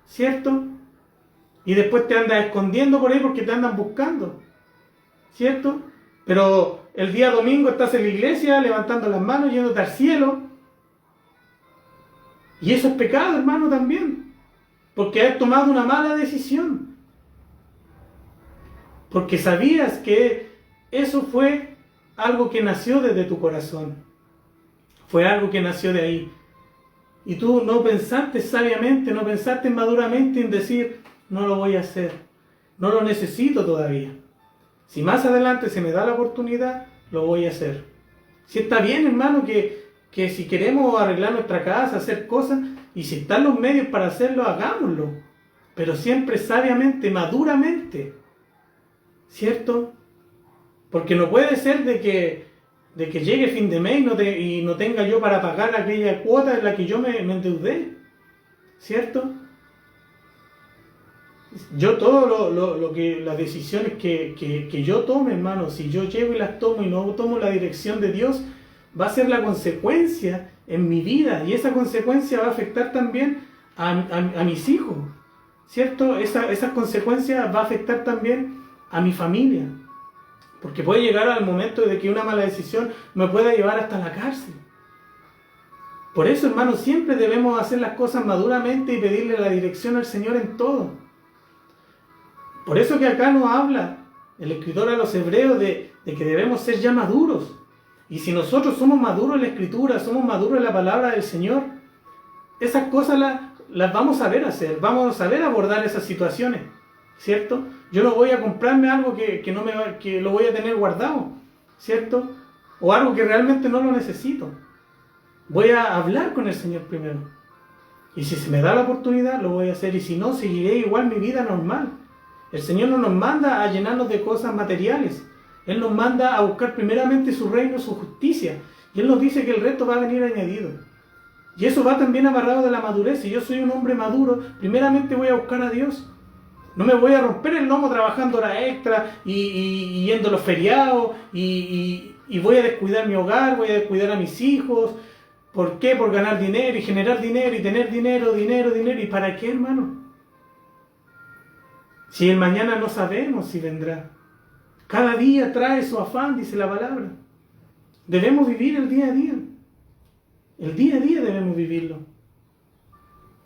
¿cierto? Y después te andas escondiendo por ahí porque te andan buscando, ¿cierto? Pero el día domingo estás en la iglesia levantando las manos, yéndote al cielo. Y eso es pecado, hermano, también. Porque has tomado una mala decisión. Porque sabías que eso fue algo que nació desde tu corazón. Fue algo que nació de ahí. Y tú no pensaste sabiamente, no pensaste maduramente en decir, no lo voy a hacer. No lo necesito todavía. Si más adelante se me da la oportunidad, lo voy a hacer. Si está bien, hermano, que si queremos arreglar nuestra casa, hacer cosas, y si están los medios para hacerlo, hagámoslo. Pero siempre sabiamente, maduramente. ¿Cierto? Porque no puede ser de que llegue fin de mes y no tenga yo para pagar aquella cuota en la que yo me endeudé. ¿Cierto? Yo todo las decisiones que yo tome, hermano, si yo llego y las tomo y no tomo la dirección de Dios, va a ser la consecuencia en mi vida, y esa consecuencia va a afectar también a mis hijos, ¿cierto? Esa consecuencia va a afectar también a mi familia, porque puede llegar al momento de que una mala decisión me pueda llevar hasta la cárcel. Por eso, hermano, siempre debemos hacer las cosas maduramente y pedirle la dirección al Señor en todo. Por eso que acá nos habla el escritor a los hebreos de que debemos ser ya maduros. Y si nosotros somos maduros en la Escritura, somos maduros en la palabra del Señor, esas cosas las vamos a saber hacer, vamos a saber abordar esas situaciones, ¿cierto? Yo no voy a comprarme algo que lo voy a tener guardado, ¿cierto? O algo que realmente no lo necesito. Voy a hablar con el Señor primero. Y si se me da la oportunidad, lo voy a hacer. Y si no, seguiré igual mi vida normal. El Señor no nos manda a llenarnos de cosas materiales. Él nos manda a buscar primeramente su reino, su justicia. Y Él nos dice que el resto va a venir añadido. Y eso va también amarrado de la madurez. Si yo soy un hombre maduro, primeramente voy a buscar a Dios. No me voy a romper el lomo trabajando horas extra y yendo a los feriados y voy a descuidar mi hogar, voy a descuidar a mis hijos. ¿Por qué? Por ganar dinero y generar dinero y tener dinero. ¿Y para qué, hermano? Si el mañana no sabemos si vendrá. Cada día trae su afán, dice la palabra. Debemos vivir el día a día. El día a día debemos vivirlo.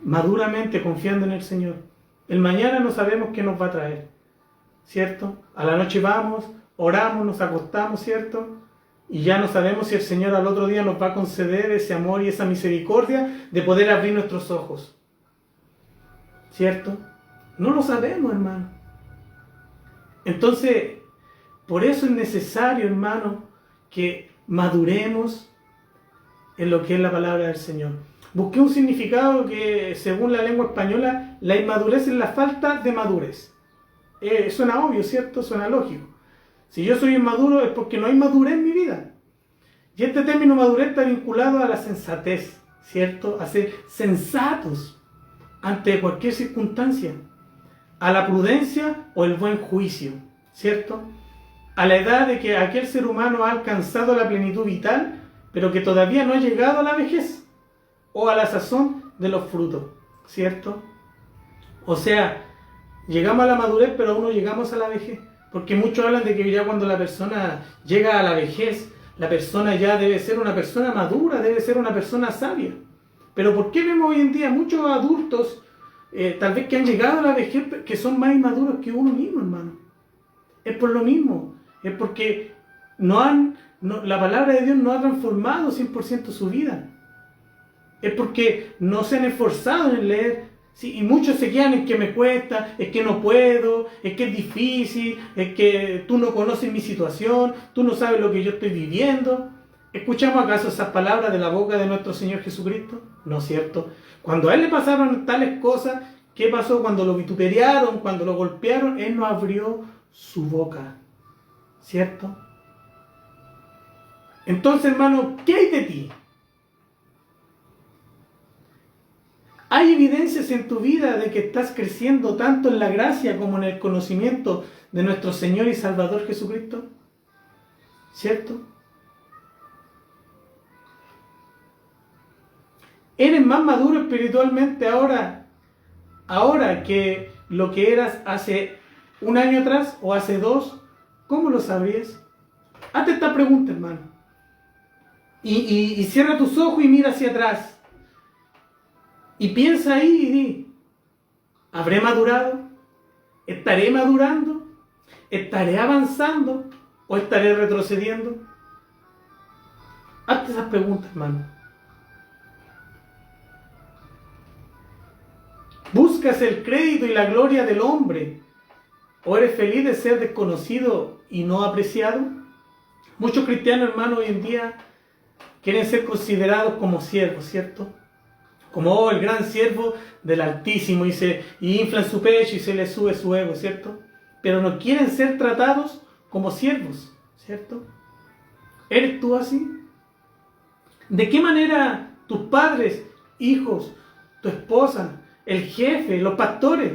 Maduramente, confiando en el Señor. El mañana no sabemos qué nos va a traer. ¿Cierto? A la noche vamos, oramos, nos acostamos, ¿cierto? Y ya no sabemos si el Señor al otro día nos va a conceder ese amor y esa misericordia de poder abrir nuestros ojos. ¿Cierto? No lo sabemos, hermano. Entonces, por eso es necesario, hermano, que maduremos en lo que es la palabra del Señor. Busqué un significado que, según la lengua española, la inmadurez es la falta de madurez. Suena obvio, ¿cierto? Suena lógico. Si yo soy inmaduro es porque no hay madurez en mi vida. Y este término madurez está vinculado a la sensatez, ¿cierto? A ser sensatos ante cualquier circunstancia. A la prudencia o el buen juicio, ¿cierto? A la edad de que aquel ser humano ha alcanzado la plenitud vital, pero que todavía no ha llegado a la vejez o a la sazón de los frutos, ¿cierto? O sea, llegamos a la madurez, pero aún no llegamos a la vejez. Porque muchos hablan de que ya cuando la persona llega a la vejez, la persona ya debe ser una persona madura, debe ser una persona sabia. Pero ¿por qué vemos hoy en día muchos adultos, tal vez que han llegado a la vejez, que son más inmaduros que uno mismo, hermano? Es por lo mismo, es porque la palabra de Dios no ha transformado 100% su vida. Es porque no se han esforzado en leer. Sí, y muchos se quedan en que me cuesta, es que no puedo, es que es difícil, es que tú no conoces mi situación, tú no sabes lo que yo estoy viviendo. ¿Escuchamos acaso esas palabras de la boca de nuestro Señor Jesucristo? No es cierto. Cuando a Él le pasaron tales cosas, ¿qué pasó? Cuando lo vituperaron, cuando lo golpearon, Él no abrió su boca. ¿Cierto? Entonces, hermano, ¿qué hay de ti? ¿Hay evidencias en tu vida de que estás creciendo tanto en la gracia como en el conocimiento de nuestro Señor y Salvador Jesucristo? ¿Cierto? ¿Eres más maduro espiritualmente ahora que lo que eras hace un año atrás o hace 2? ¿Cómo lo sabrías? Hazte esta pregunta, hermano. Y cierra tus ojos y mira hacia atrás. Y piensa ahí y di, ¿habré madurado? ¿Estaré madurando? ¿Estaré avanzando? ¿O estaré retrocediendo? Hazte esas preguntas, hermano. ¿Buscas el crédito y la gloria del hombre? ¿O eres feliz de ser desconocido y no apreciado? Muchos cristianos, hermano, hoy en día quieren ser considerados como siervos, ¿cierto? Como el gran siervo del Altísimo, y inflan su pecho y se les sube su ego, ¿cierto? Pero no quieren ser tratados como siervos, ¿cierto? ¿Eres tú así? ¿De qué manera tus padres, hijos, tu esposa, el jefe, los pastores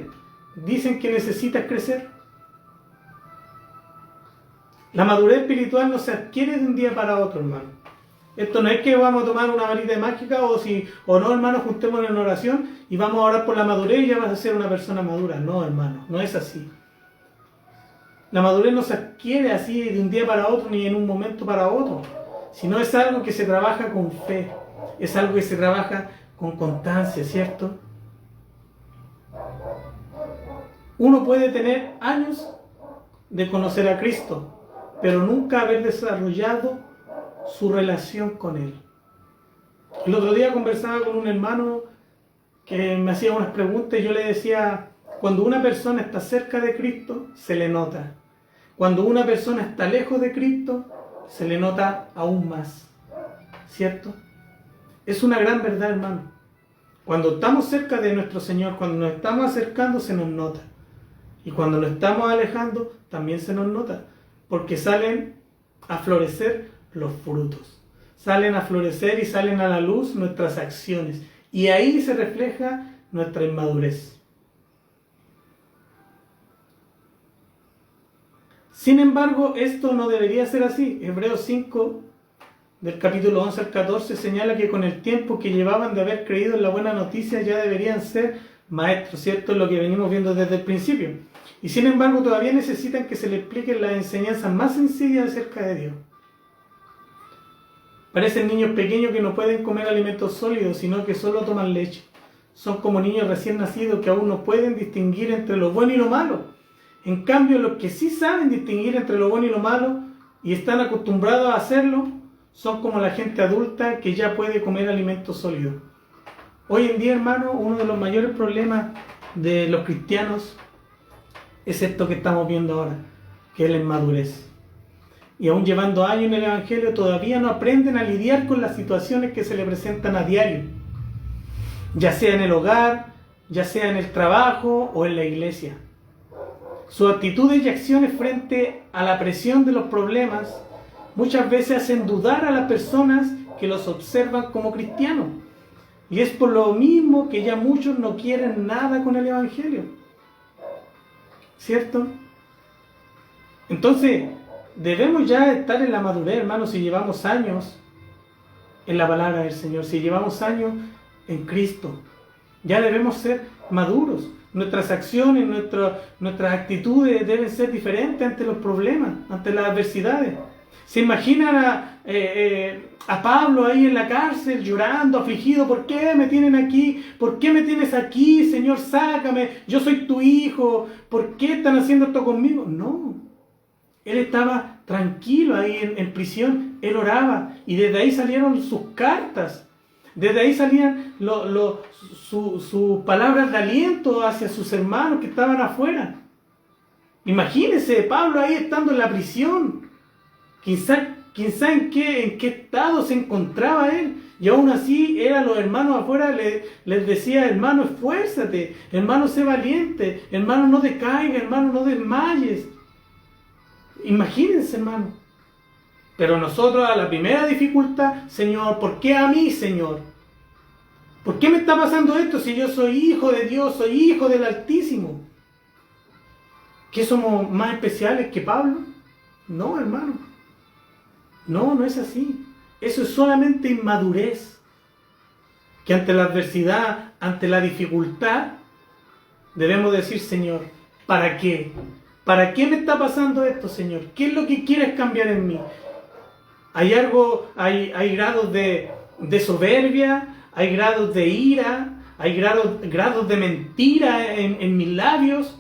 dicen que necesitas crecer? La madurez espiritual no se adquiere de un día para otro, hermano. Esto no es que vamos a tomar una varita mágica o no, hermano, juntémonos en oración y vamos a orar por la madurez y ya vas a ser una persona madura. No, hermano, no es así. La madurez no se adquiere así de un día para otro ni en un momento para otro, sino es algo que se trabaja con fe, es algo que se trabaja con constancia, ¿cierto? Uno puede tener años de conocer a Cristo, pero nunca haber desarrollado su relación con Él. El otro día conversaba con un hermano que me hacía unas preguntas y yo le decía, cuando una persona está cerca de Cristo, se le nota. Cuando una persona está lejos de Cristo, se le nota aún más. ¿Cierto? Es una gran verdad, hermano. Cuando estamos cerca de nuestro Señor, cuando nos estamos acercando, se nos nota. Y cuando nos estamos alejando, también se nos nota. Porque salen a florecer los frutos. Salen a florecer y salen a la luz nuestras acciones. Y ahí se refleja nuestra inmadurez. Sin embargo, esto no debería ser así. Hebreos 5, del capítulo 11 al 14, señala que con el tiempo que llevaban de haber creído en la buena noticia ya deberían ser maestros, ¿cierto? Es lo que venimos viendo desde el principio. Y sin embargo, todavía necesitan que se les expliquen las enseñanzas más sencillas acerca de Dios. Parecen niños pequeños que no pueden comer alimentos sólidos, sino que solo toman leche. Son como niños recién nacidos que aún no pueden distinguir entre lo bueno y lo malo. En cambio, los que sí saben distinguir entre lo bueno y lo malo y están acostumbrados a hacerlo, son como la gente adulta que ya puede comer alimentos sólidos. Hoy en día, hermano, uno de los mayores problemas de los cristianos es esto que estamos viendo ahora, que es la inmadurez. Y aún llevando años en el Evangelio, todavía no aprenden a lidiar con las situaciones que se le presentan a diario, ya sea en el hogar, ya sea en el trabajo o en la iglesia. Sus actitudes y acciones frente a la presión de los problemas muchas veces hacen dudar a las personas que los observan como cristianos. Y es por lo mismo que ya muchos no quieren nada con el Evangelio. ¿Cierto? Entonces, debemos ya estar en la madurez, hermanos, si llevamos años en la palabra del Señor, si llevamos años en Cristo. Ya debemos ser maduros. Nuestras acciones, nuestras actitudes deben ser diferentes ante los problemas, ante las adversidades. ¿Se imaginan a Pablo ahí en la cárcel llorando, afligido? ¿Por qué me tienen aquí? ¿Por qué me tienes aquí? Señor, sácame. Yo soy tu hijo. ¿Por qué están haciendo esto conmigo? No. Él estaba tranquilo ahí en prisión. Él oraba. Y desde ahí salieron sus cartas. Desde ahí salían sus palabras de aliento hacia sus hermanos que estaban afuera. Imagínense, Pablo ahí estando en la prisión. Quizá en qué estado se encontraba él. Y aún así, él a los hermanos afuera les decía: hermano, esfuérzate, hermano, sé valiente, hermano, no decaiga, hermano, no desmayes. Imagínense, hermano. Pero nosotros, a la primera dificultad: Señor, ¿por qué a mí, Señor? ¿Por qué me está pasando esto si yo soy hijo de Dios, soy hijo del Altísimo? ¿Qué somos más especiales que Pablo? No, hermano. No es así. Eso es solamente inmadurez. Que ante la adversidad, ante la dificultad, debemos decir: Señor, ¿para qué? ¿Para qué me está pasando esto, Señor? ¿Qué es lo que quieres cambiar en mí? Hay grados de soberbia, hay grados de ira, hay grados de mentira en mis labios.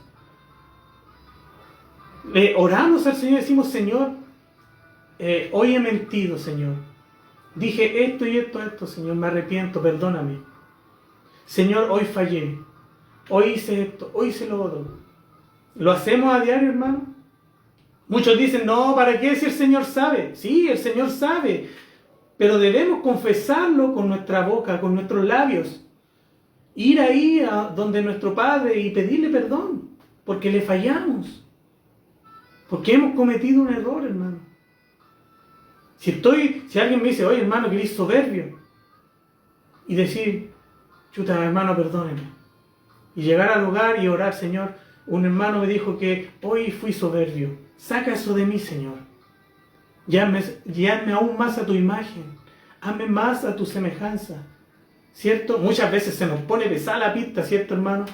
Le oramos al Señor y decimos: Señor, hoy he mentido, Señor. Dije esto y esto, Señor, me arrepiento, perdóname. Señor, hoy fallé. Hoy hice esto, hoy hice lo otro. ¿Lo hacemos a diario, hermano? Muchos dicen: no, ¿para qué si el Señor sabe? Sí, el Señor sabe. Pero debemos confesarlo con nuestra boca, con nuestros labios. Ir ahí a donde nuestro Padre y pedirle perdón. Porque le fallamos. Porque hemos cometido un error, hermano. Si alguien me dice: oye, hermano, que eres soberbio, y decir: chuta, hermano, perdóneme, y llegar al lugar y orar: Señor, un hermano me dijo que hoy fui soberbio, saca eso de mí, Señor, hazme aún más a tu imagen, hazme más a tu semejanza, ¿cierto? Muchas veces se nos pone pesada la pista, ¿cierto, hermano?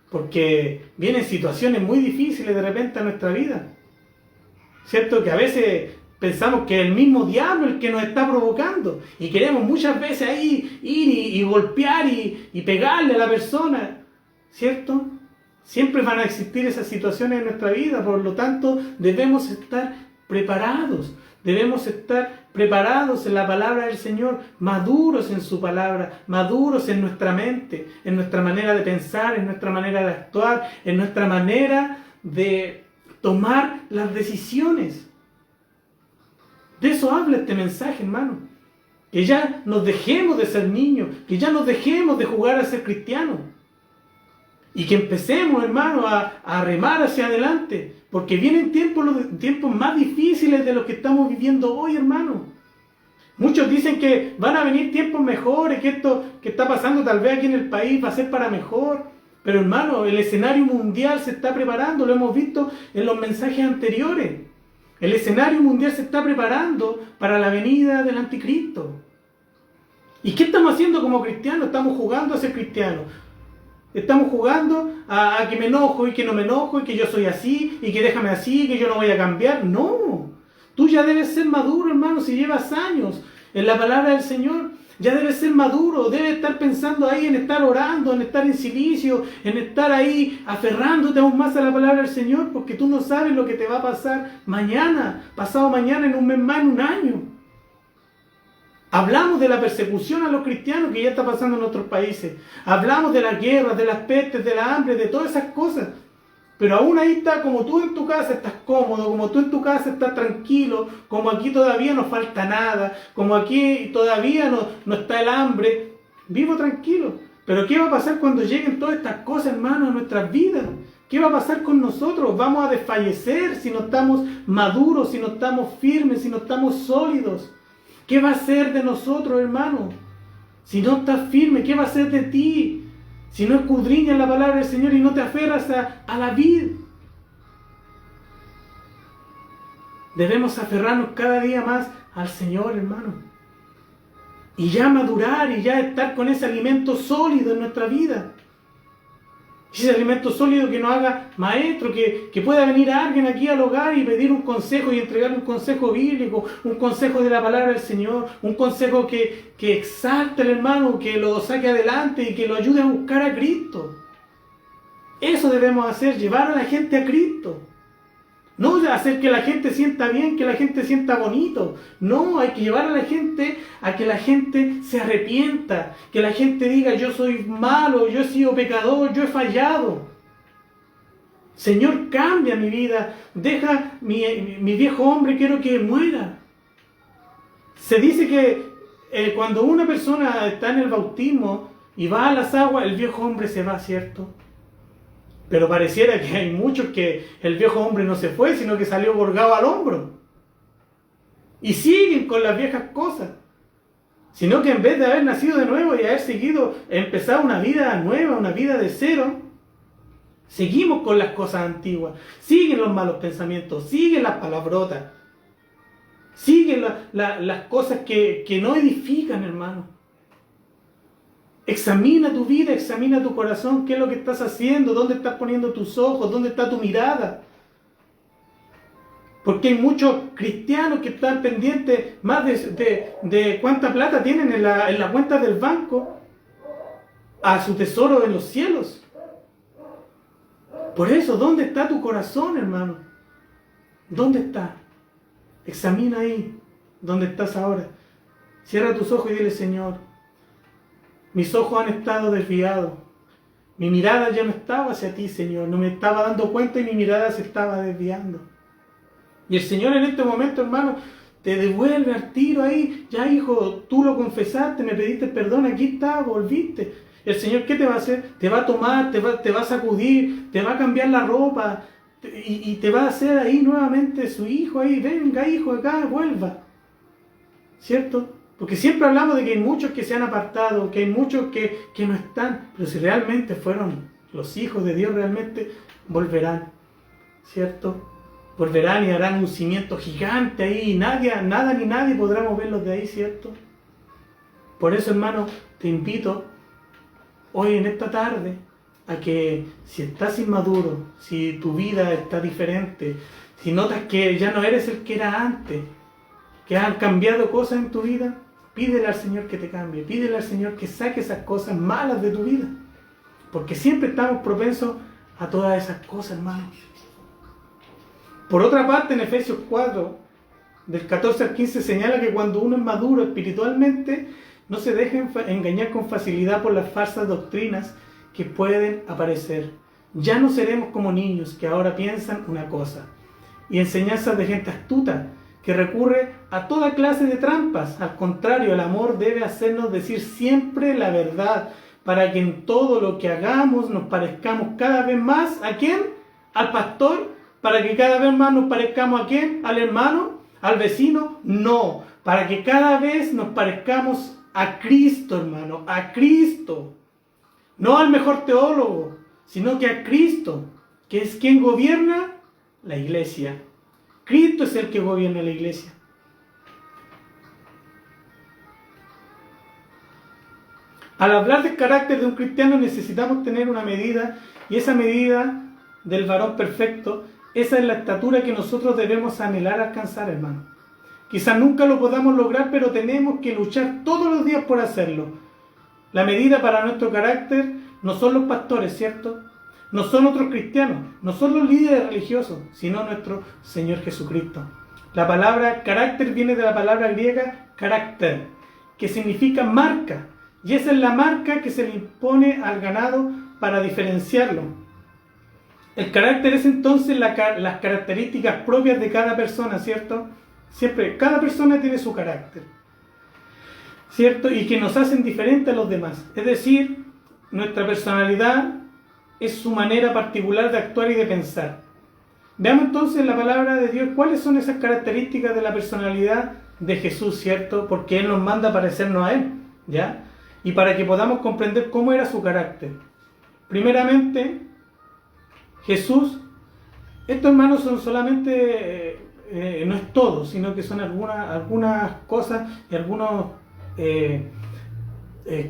Porque vienen situaciones muy difíciles de repente a nuestra vida, ¿cierto? Que a veces pensamos que es el mismo diablo el que nos está provocando y queremos muchas veces ahí ir y golpear y pegarle a la persona, ¿cierto? Siempre van a existir esas situaciones en nuestra vida, por lo tanto debemos estar preparados en la palabra del Señor, maduros en su palabra, maduros en nuestra mente, en nuestra manera de pensar, en nuestra manera de actuar, en nuestra manera de tomar las decisiones. De eso habla este mensaje, hermano. Que ya nos dejemos de ser niños, que ya nos dejemos de jugar a ser cristianos. Y que empecemos, hermano, a remar hacia adelante. Porque vienen tiempos más difíciles de los que estamos viviendo hoy, hermano. Muchos dicen que van a venir tiempos mejores, que esto que está pasando tal vez aquí en el país va a ser para mejor. Pero, hermano, el escenario mundial se está preparando, lo hemos visto en los mensajes anteriores. El escenario mundial se está preparando para la venida del anticristo. ¿Y qué estamos haciendo como cristianos? Estamos jugando a ser cristianos. Estamos jugando a que me enojo y que no me enojo y que yo soy así y que déjame así y que yo no voy a cambiar. No. Tú ya debes ser maduro, hermano, si llevas años en la palabra del Señor. Ya debes ser maduro, debes estar pensando ahí en estar orando, en estar en silicio, en estar ahí aferrándote aún más a la palabra del Señor, porque tú no sabes lo que te va a pasar mañana, pasado mañana, en un mes más, en un año. Hablamos de la persecución a los cristianos que ya está pasando en otros países. Hablamos de las guerras, de las pestes, de la hambre, de todas esas cosas. Pero aún ahí está, como tú en tu casa estás cómodo, como tú en tu casa estás tranquilo, como aquí todavía no falta nada, como aquí todavía no está el hambre, vivo tranquilo. Pero ¿qué va a pasar cuando lleguen todas estas cosas, hermanos, a nuestras vidas? ¿Qué va a pasar con nosotros? Vamos a desfallecer si no estamos maduros, si no estamos firmes, si no estamos sólidos. ¿Qué va a ser de nosotros, hermano? Si no estás firme, ¿qué va a ser de ti? Si no escudriñas la palabra del Señor y no te aferras a la vid. Debemos aferrarnos cada día más al Señor, hermano. Y ya madurar y ya estar con ese alimento sólido en nuestra vida. Ese alimento sólido que nos haga maestro, que pueda venir alguien aquí al hogar y pedir un consejo y entregarle un consejo bíblico, un consejo de la palabra del Señor, un consejo que exalte al hermano, que lo saque adelante y que lo ayude a buscar a Cristo. Eso debemos hacer, llevar a la gente a Cristo. No hacer que la gente sienta bien, que la gente sienta bonito. No, hay que llevar a la gente a que la gente se arrepienta, que la gente diga, yo soy malo, yo he sido pecador, yo he fallado. Señor, cambia mi vida, deja mi viejo hombre, quiero que muera. Se dice que cuando una persona está en el bautismo y va a las aguas, el viejo hombre se va, ¿cierto? Pero pareciera que hay muchos que el viejo hombre no se fue, sino que salió colgado al hombro. Y siguen con las viejas cosas. Sino que en vez de haber nacido de nuevo y haber empezado una vida nueva, una vida de cero, seguimos con las cosas antiguas. Siguen los malos pensamientos, siguen las palabrotas. Siguen las cosas que no edifican, hermano. Examina tu vida, examina tu corazón, qué es lo que estás haciendo, dónde estás poniendo tus ojos, dónde está tu mirada. Porque hay muchos cristianos que están pendientes más de cuánta plata tienen en la cuenta del banco a su tesoro en los cielos. Por eso, ¿dónde está tu corazón, hermano? ¿Dónde está? Examina ahí, ¿dónde estás ahora? Cierra tus ojos y dile, Señor, mis ojos han estado desviados. Mi mirada ya no estaba hacia ti, Señor. No me estaba dando cuenta y mi mirada se estaba desviando. Y el Señor en este momento, hermano, te devuelve al tiro ahí. Ya, hijo, tú lo confesaste, me pediste perdón, aquí está, volviste. El Señor, ¿qué te va a hacer? Te va a tomar, te va a sacudir, te va a cambiar la ropa y te va a hacer ahí nuevamente su hijo ahí. Venga, hijo, acá, vuelva. ¿Cierto? Porque siempre hablamos de que hay muchos que se han apartado, que hay muchos que no están, pero si realmente fueron los hijos de Dios, realmente volverán, ¿cierto? Volverán y harán un cimiento gigante ahí, y nada ni nadie podrá moverlos de ahí, ¿cierto? Por eso, hermano, te invito hoy en esta tarde a que si estás inmaduro, si tu vida está diferente, si notas que ya no eres el que era antes, que han cambiado cosas en tu vida, pídele al Señor que te cambie, pídele al Señor que saque esas cosas malas de tu vida. Porque siempre estamos propensos a todas esas cosas, hermano. Por otra parte, en Efesios 4, del 14 al 15, señala que cuando uno es maduro espiritualmente, no se deje engañar con facilidad por las falsas doctrinas que pueden aparecer. Ya no seremos como niños que ahora piensan una cosa, y enseñanzas de gente astuta, que recurre a toda clase de trampas. Al contrario, el amor debe hacernos decir siempre la verdad, para que en todo lo que hagamos nos parezcamos cada vez más, ¿a quién? ¿Al pastor? ¿Para que cada vez más nos parezcamos a quién? ¿Al hermano? ¿Al vecino? No, para que cada vez nos parezcamos a Cristo, hermano, a Cristo. No al mejor teólogo, sino que a Cristo, que es quien gobierna la iglesia. Cristo es el que gobierna la iglesia. Al hablar del carácter de un cristiano necesitamos tener una medida, y esa medida del varón perfecto, esa es la estatura que nosotros debemos anhelar alcanzar, hermano. Quizás nunca lo podamos lograr, pero tenemos que luchar todos los días por hacerlo. La medida para nuestro carácter no son los pastores, ¿cierto? No son otros cristianos, no son los líderes religiosos, sino nuestro Señor Jesucristo. La palabra carácter viene de la palabra griega carácter, que significa marca. Y esa es la marca que se le impone al ganado para diferenciarlo. El carácter es entonces las características propias de cada persona, ¿cierto? Siempre, cada persona tiene su carácter, ¿cierto? Y que nos hacen diferentes a los demás. Es decir, nuestra personalidad es su manera particular de actuar y de pensar. Veamos entonces en la palabra de Dios cuáles son esas características de la personalidad de Jesús, ¿cierto? Porque Él nos manda a parecernos a Él, ¿ya? Y para que podamos comprender cómo era su carácter. Primeramente, Jesús, estos hermanos son solamente, no es todo, sino que son algunas cosas y algunos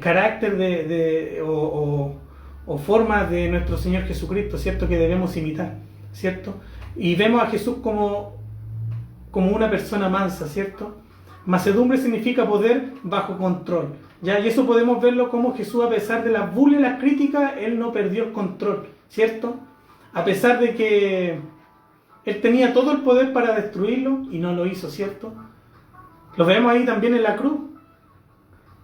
carácter o formas de nuestro Señor Jesucristo, ¿cierto? Que debemos imitar, ¿cierto? Y vemos a Jesús como una persona mansa, ¿cierto? Mansedumbre significa poder bajo control, ¿ya? Y eso podemos verlo como Jesús, a pesar de las burlas y las críticas, Él no perdió el control, ¿cierto? A pesar de que Él tenía todo el poder para destruirlo y no lo hizo, ¿cierto? Lo vemos ahí también en la cruz.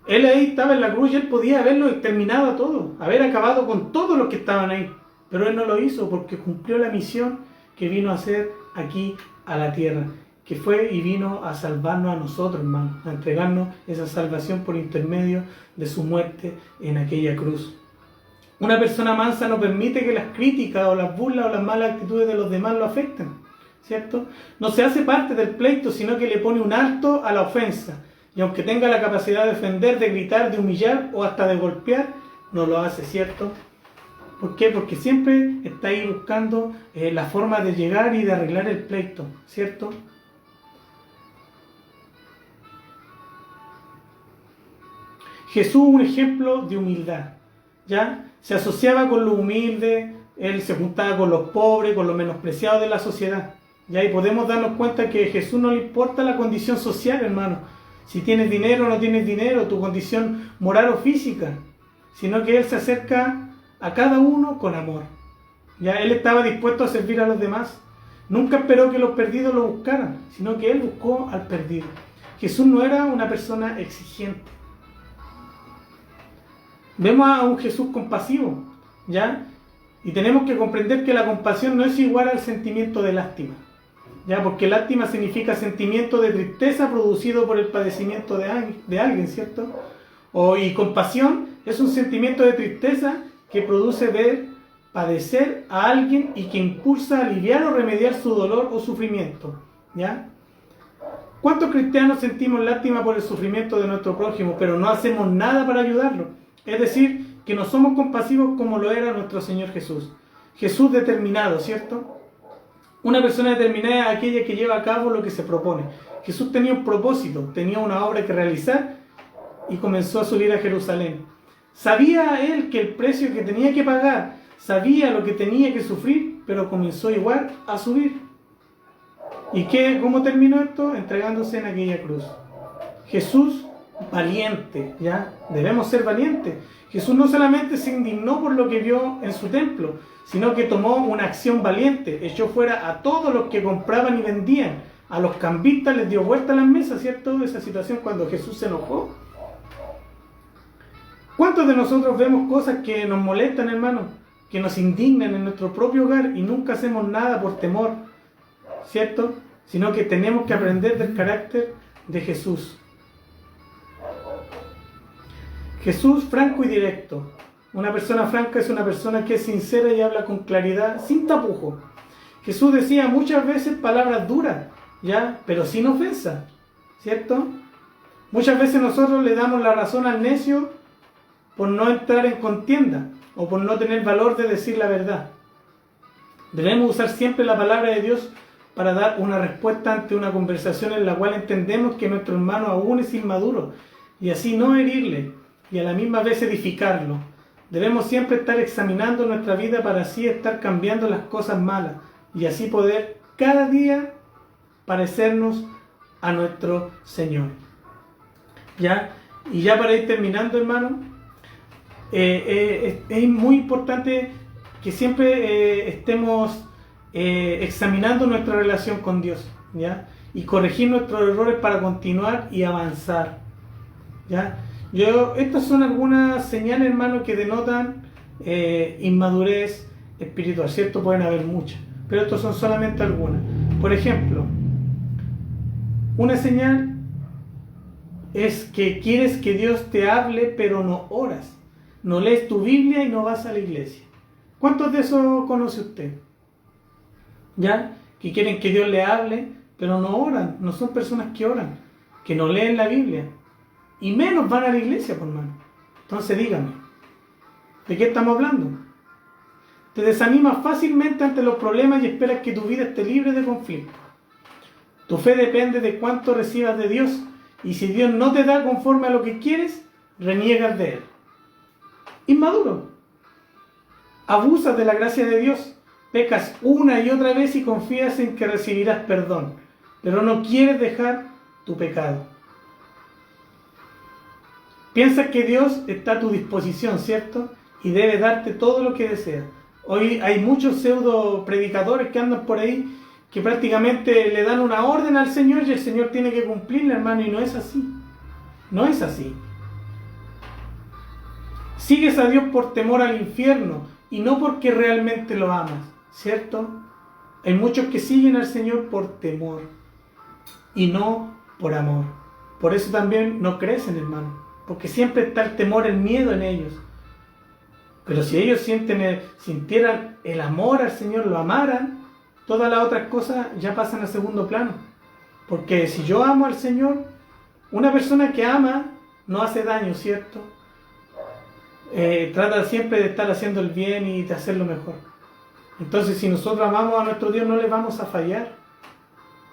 Él ahí estaba en la cruz y Él podía haberlo exterminado a todos, haber acabado con todos los que estaban ahí. Pero Él no lo hizo porque cumplió la misión que vino a hacer aquí a la tierra, que fue y vino a salvarnos a nosotros, hermanos, a entregarnos esa salvación por intermedio de su muerte en aquella cruz. Una persona mansa no permite que las críticas o las burlas o las malas actitudes de los demás lo afecten, ¿cierto? No se hace parte del pleito, sino que le pone un alto a la ofensa. Y aunque tenga la capacidad de ofender, de gritar, de humillar o hasta de golpear, no lo hace, ¿cierto? ¿Por qué? Porque siempre está ahí buscando la forma de llegar y de arreglar el pleito, ¿cierto? Jesús, un ejemplo de humildad, ¿ya? Se asociaba con los humildes, Él se juntaba con los pobres, con los menospreciados de la sociedad, ¿ya? Y podemos darnos cuenta que a Jesús no le importa la condición social, hermano. Si tienes dinero o no tienes dinero, tu condición moral o física, sino que Él se acerca a cada uno con amor. Ya Él estaba dispuesto a servir a los demás. Nunca esperó que los perdidos lo buscaran, sino que Él buscó al perdido. Jesús no era una persona exigente. Vemos a un Jesús compasivo, ¿ya? Y tenemos que comprender que la compasión no es igual al sentimiento de lástima, ¿ya? Porque lástima significa sentimiento de tristeza producido por el padecimiento de alguien, ¿cierto? Y compasión es un sentimiento de tristeza que produce ver padecer a alguien y que impulsa a aliviar o remediar su dolor o sufrimiento, ¿ya? ¿Cuántos cristianos sentimos lástima por el sufrimiento de nuestro prójimo, pero no hacemos nada para ayudarlo? Es decir, que no somos compasivos como lo era nuestro Señor Jesús. Jesús determinado, ¿cierto? Una persona determinada es aquella que lleva a cabo lo que se propone. Jesús tenía un propósito, tenía una obra que realizar y comenzó a subir a Jerusalén. Sabía Él que el precio que tenía que pagar, sabía lo que tenía que sufrir, pero comenzó igual a subir. ¿Y cómo terminó esto? Entregándose en aquella cruz. Jesús valiente, ¿ya? Debemos ser valientes. Jesús no solamente se indignó por lo que vio en su templo, sino que tomó una acción valiente, echó fuera a todos los que compraban y vendían, a los cambistas les dio vuelta a las mesas, ¿cierto? Esa situación cuando Jesús se enojó. ¿Cuántos de nosotros vemos cosas que nos molestan, hermanos? Que nos indignan en nuestro propio hogar y nunca hacemos nada por temor, ¿cierto? Sino que tenemos que aprender del carácter de Jesús. Jesús franco y directo. Una persona franca es una persona que es sincera y habla con claridad, sin tapujos. Jesús decía muchas veces palabras duras, ¿ya? Pero sin ofensa, ¿cierto? Muchas veces nosotros le damos la razón al necio por no entrar en contienda o por no tener valor de decir la verdad. Debemos usar siempre la palabra de Dios para dar una respuesta ante una conversación en la cual entendemos que nuestro hermano aún es inmaduro y así no herirle y a la misma vez edificarlo. Debemos siempre estar examinando nuestra vida para así estar cambiando las cosas malas y así poder cada día parecernos a nuestro Señor. ¿Ya? Y ya para ir terminando, hermano, es muy importante que siempre estemos examinando nuestra relación con Dios, ¿ya? Y corregir nuestros errores para continuar y avanzar, ¿ya? Estas son algunas señales, hermano, que denotan inmadurez espiritual, ¿cierto? Pueden haber muchas, pero estas son solamente algunas. Por ejemplo, una señal es que quieres que Dios te hable, pero no oras. No lees tu Biblia y no vas a la iglesia. ¿Cuántos de esos conoce usted? ¿Ya? Que quieren que Dios le hable, pero no oran. No son personas que oran, que no leen la Biblia. Y menos van a la iglesia, por mano. Entonces dígame, ¿de qué estamos hablando? Te desanimas fácilmente ante los problemas y esperas que tu vida esté libre de conflictos. Tu fe depende de cuánto recibas de Dios, y si Dios no te da conforme a lo que quieres, reniegas de Él. Inmaduro. Abusas de la gracia de Dios, pecas una y otra vez y confías en que recibirás perdón, pero no quieres dejar tu pecado. Piensas que Dios está a tu disposición, ¿cierto? Y debe darte todo lo que deseas. Hoy hay muchos pseudo predicadores que andan por ahí que prácticamente le dan una orden al Señor y el Señor tiene que cumplirla, hermano, y no es así. No es así. Sigues a Dios por temor al infierno y no porque realmente lo amas, ¿cierto? Hay muchos que siguen al Señor por temor y no por amor. Por eso también no crecen, hermano, porque siempre está el temor, el miedo en ellos. Pero si ellos sintieran el amor al Señor, lo amaran, todas las otras cosas ya pasan a segundo plano. Porque si yo amo al Señor, una persona que ama no hace daño, ¿cierto? Trata siempre de estar haciendo el bien y de hacerlo mejor. Entonces, si nosotros amamos a nuestro Dios, no le vamos a fallar.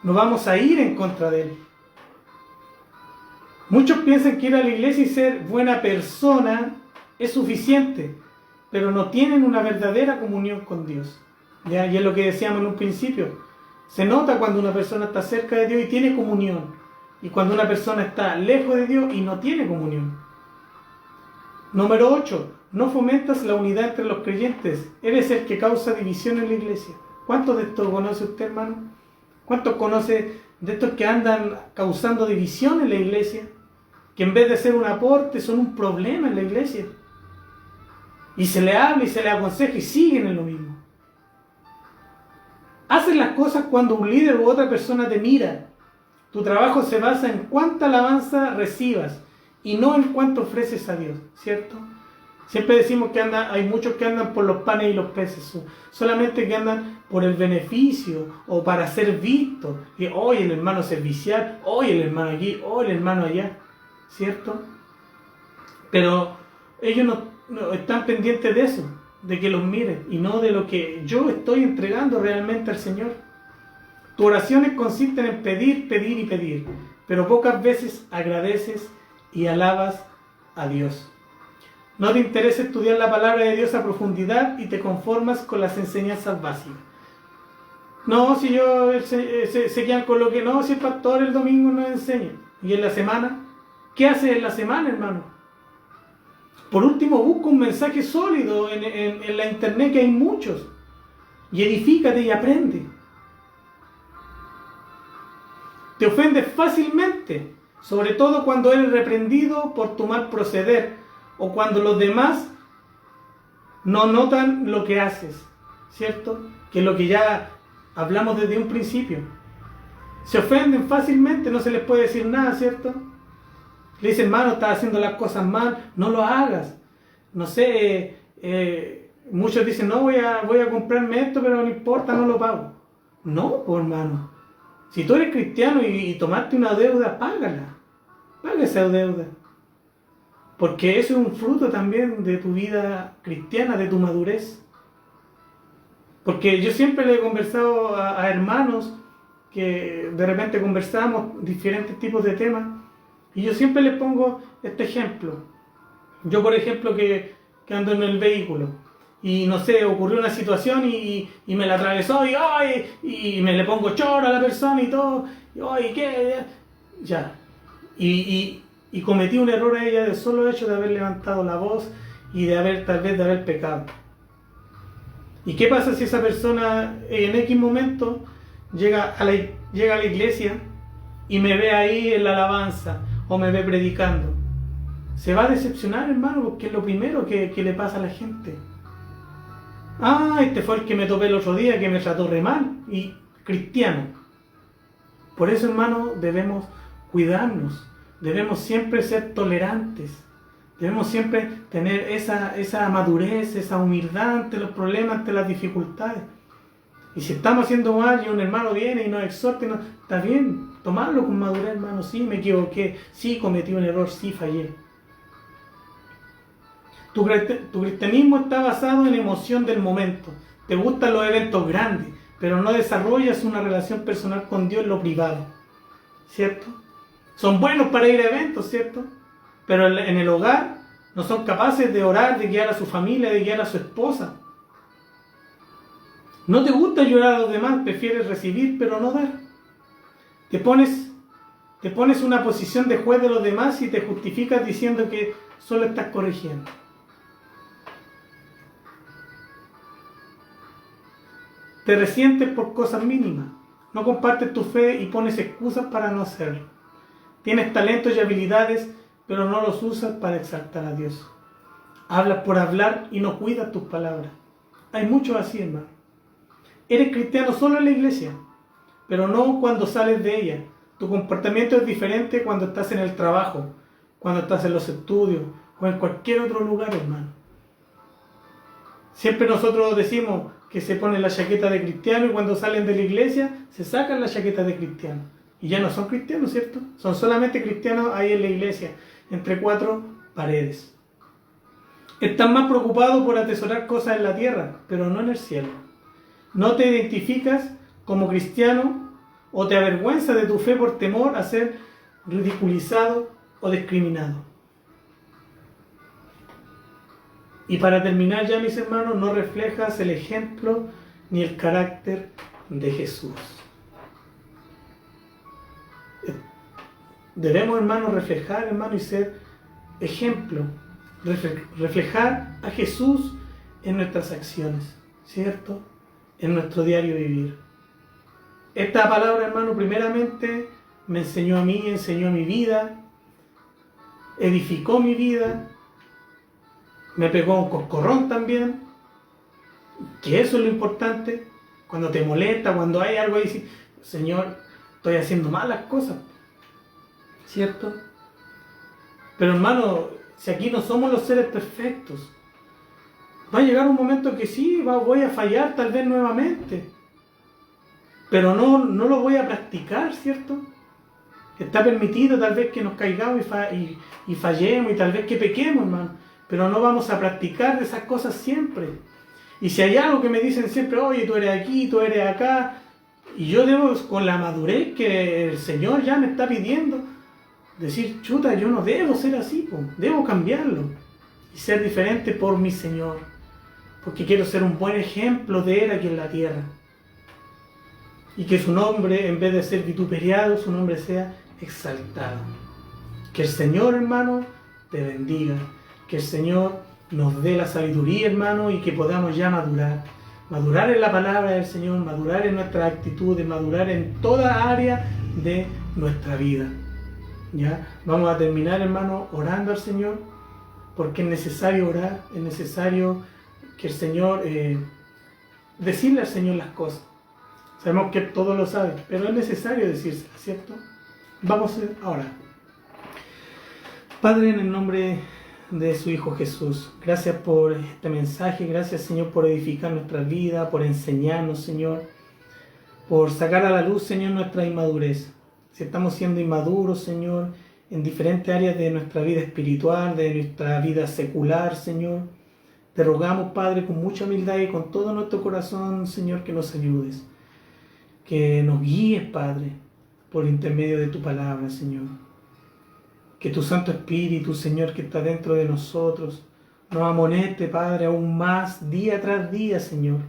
No vamos a ir en contra de Él. Muchos piensan que ir a la iglesia y ser buena persona es suficiente, pero no tienen una verdadera comunión con Dios. ¿Ya? Y es lo que decíamos en un principio. Se nota cuando una persona está cerca de Dios y tiene comunión, y cuando una persona está lejos de Dios y no tiene comunión. Número 8. No fomentas la unidad entre los creyentes. Eres el que causa división en la iglesia. ¿Cuántos de estos conoce usted, hermano? ¿Cuántos conoce de estos que andan causando división en la iglesia? Que en vez de ser un aporte son un problema en la iglesia. Y se le habla y se le aconseja y siguen en lo mismo. Haces las cosas cuando un líder u otra persona te mira. Tu trabajo se basa en cuánta alabanza recibas y no en cuánto ofreces a Dios, ¿cierto? Siempre decimos que hay muchos que andan por los panes y los peces, solamente que andan por el beneficio o para ser vistos. Y hoy el hermano servicial, hoy el hermano aquí, hoy el hermano allá, ¿cierto? Pero ellos no están pendientes de eso, de que los miren y no de lo que yo estoy entregando realmente al Señor. Tus oraciones consisten en pedir, pedir y pedir, pero pocas veces agradeces y alabas a Dios. No te interesa estudiar la palabra de Dios a profundidad y te conformas con las enseñanzas básicas. No, si se quedan con lo que no, si el pastor el domingo nos enseña. ¿Y en la semana? ¿Qué haces en la semana, hermano? Por último, busca un mensaje sólido en la internet, que hay muchos. Y edifícate y aprende. Te ofendes fácilmente, sobre todo cuando eres reprendido por tu mal proceder o cuando los demás no notan lo que haces, ¿cierto? Que es lo que ya hablamos desde un principio. Se ofenden fácilmente, no se les puede decir nada, ¿cierto? Le dicen, hermano, estás haciendo las cosas mal, no lo hagas. No sé, muchos dicen, no, voy a comprarme esto, pero no importa, no lo pago. No, pues, hermano. Si tú eres cristiano y tomaste una deuda, págala. Paga esa deuda. Porque eso es un fruto también de tu vida cristiana, de tu madurez. Porque yo siempre le he conversado a hermanos que de repente conversamos diferentes tipos de temas, y yo siempre les pongo este ejemplo. Yo, por ejemplo, que ando en el vehículo y no sé, ocurrió una situación y me la atravesó y me le pongo choro a la persona y todo, y ¿qué? ya. Y cometí un error a ella del solo hecho de haber levantado la voz y de haber, tal vez, de haber pecado. ¿Y qué pasa si esa persona en X momento llega a la iglesia y me ve ahí en la alabanza o me ve predicando? Se va a decepcionar, hermano, porque es lo primero que le pasa a la gente. Ah, este fue el que me topé el otro día, que me trató re mal, y cristiano. Por eso, hermano, debemos cuidarnos, debemos siempre ser tolerantes, debemos siempre tener esa madurez, esa humildad ante los problemas, ante las dificultades. Y si estamos haciendo mal y un hermano viene y nos exhorta, está bien, tomarlo con madurez, hermano. Sí, me equivoqué, sí, cometí un error, sí, fallé. Tu cristianismo está basado en la emoción del momento. Te gustan los eventos grandes, pero no desarrollas una relación personal con Dios en lo privado, ¿cierto? Son buenos para ir a eventos, ¿cierto? Pero en el hogar no son capaces de orar, de guiar a su familia, de guiar a su esposa. No te gusta ayudar a los demás, prefieres recibir pero no dar. Te pones en una posición de juez de los demás y te justificas diciendo que solo estás corrigiendo. Te resientes por cosas mínimas. No compartes tu fe y pones excusas para no hacerlo. Tienes talentos y habilidades, pero no los usas para exaltar a Dios. Hablas por hablar y no cuidas tus palabras. Hay muchos así, hermano. Eres cristiano solo en la iglesia, pero no cuando sales de ella. Tu comportamiento es diferente cuando estás en el trabajo, cuando estás en los estudios o en cualquier otro lugar, hermano. Siempre nosotros decimos que se ponen la chaqueta de cristiano y cuando salen de la iglesia se sacan la chaqueta de cristiano. Y ya no son cristianos, ¿cierto? Son solamente cristianos ahí en la iglesia, entre cuatro paredes. Están más preocupados por atesorar cosas en la tierra, pero no en el cielo. No te identificas como cristiano o te avergüenzas de tu fe por temor a ser ridiculizado o discriminado. Y para terminar ya, mis hermanos, no reflejas el ejemplo ni el carácter de Jesús. Debemos, hermanos, reflejar, hermano, y ser ejemplo. Reflejar a Jesús en nuestras acciones, ¿cierto? En nuestro diario vivir. Esta palabra, hermano, primeramente me enseñó a mí, enseñó mi vida, edificó mi vida, me pegó un coscorrón también, que eso es lo importante. Cuando te molesta, cuando hay algo ahí, dices, Señor, estoy haciendo mal las cosas, ¿cierto? Pero hermano, si aquí no somos los seres perfectos, va a llegar un momento que sí, voy a fallar tal vez nuevamente, pero no lo voy a practicar, ¿cierto? Está permitido tal vez que nos caigamos y fallemos y tal vez que pequemos, hermano, pero no vamos a practicar de esas cosas siempre. Y si hay algo que me dicen siempre, oye, tú eres aquí, tú eres acá, y yo debo, con la madurez que el Señor ya me está pidiendo, decir, chuta, yo no debo ser así, debo cambiarlo y ser diferente por mi Señor, porque quiero ser un buen ejemplo de Él aquí en la tierra. Y que su nombre, en vez de ser vituperiado, su nombre sea exaltado. Que el Señor, hermano, te bendiga. Que el Señor nos dé la sabiduría, hermano, y que podamos ya madurar. Madurar en la palabra del Señor, madurar en nuestras actitudes, madurar en toda área de nuestra vida. ¿Ya? Vamos a terminar, hermano, orando al Señor, porque es necesario orar, es necesario que el Señor, decirle al Señor las cosas. Sabemos que todos lo saben, pero es necesario decírselas, ¿cierto? Vamos a orar. Padre, en el nombre de su Hijo Jesús, gracias por este mensaje, gracias, Señor, por edificar nuestra vida, por enseñarnos, Señor, por sacar a la luz, Señor, nuestra inmadurez. Si estamos siendo inmaduros, Señor, en diferentes áreas de nuestra vida espiritual, de nuestra vida secular, Señor, te rogamos, Padre, con mucha humildad y con todo nuestro corazón, Señor, que nos ayudes, que nos guíes, Padre, por intermedio de tu palabra, Señor. Que tu Santo Espíritu, Señor, que está dentro de nosotros, nos amoneste, Padre, aún más, día tras día, Señor.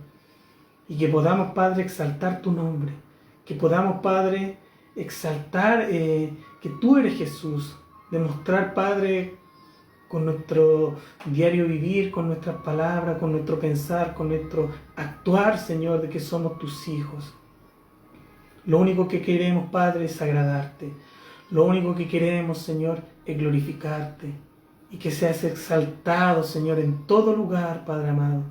Y que podamos, Padre, exaltar tu nombre. Que podamos, Padre, exaltar que tú eres Jesús. Demostrar, Padre, con nuestro diario vivir, con nuestras palabras, con nuestro pensar, con nuestro actuar, Señor, de que somos tus hijos. Lo único que queremos, Padre, es agradarte. Lo único que queremos, Señor, es glorificarte. Y que seas exaltado, Señor, en todo lugar, Padre amado.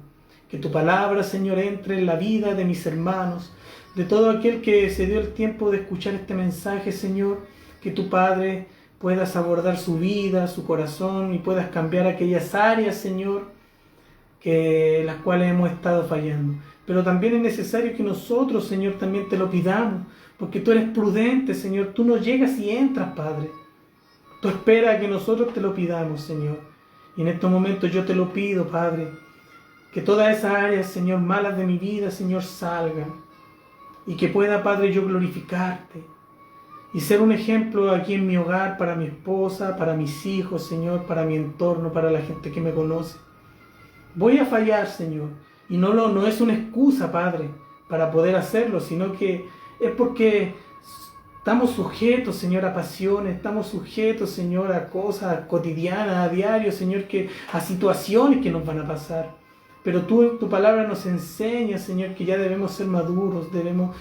Que tu palabra, Señor, entre en la vida de mis hermanos, de todo aquel que se dio el tiempo de escuchar este mensaje, Señor. Que tu Padre puedas abordar su vida, su corazón, y puedas cambiar aquellas áreas, Señor, las cuales hemos estado fallando. Pero también es necesario que nosotros, Señor, también te lo pidamos, porque tú eres prudente, Señor. Tú no llegas y entras, Padre. Tú esperas que nosotros te lo pidamos, Señor. Y en estos momentos yo te lo pido, Padre, que todas esas áreas, Señor, malas de mi vida, Señor, salgan. Y que pueda, Padre, yo glorificarte. Y ser un ejemplo aquí en mi hogar para mi esposa, para mis hijos, Señor, para mi entorno, para la gente que me conoce. Voy a fallar, Señor. Y no es una excusa, Padre, para poder hacerlo, sino que es porque estamos sujetos, Señor, a pasiones, estamos sujetos, Señor, a cosas cotidianas, a diario, Señor, a situaciones que nos van a pasar. Pero tu palabra nos enseña, Señor, que ya debemos ser maduros, debemos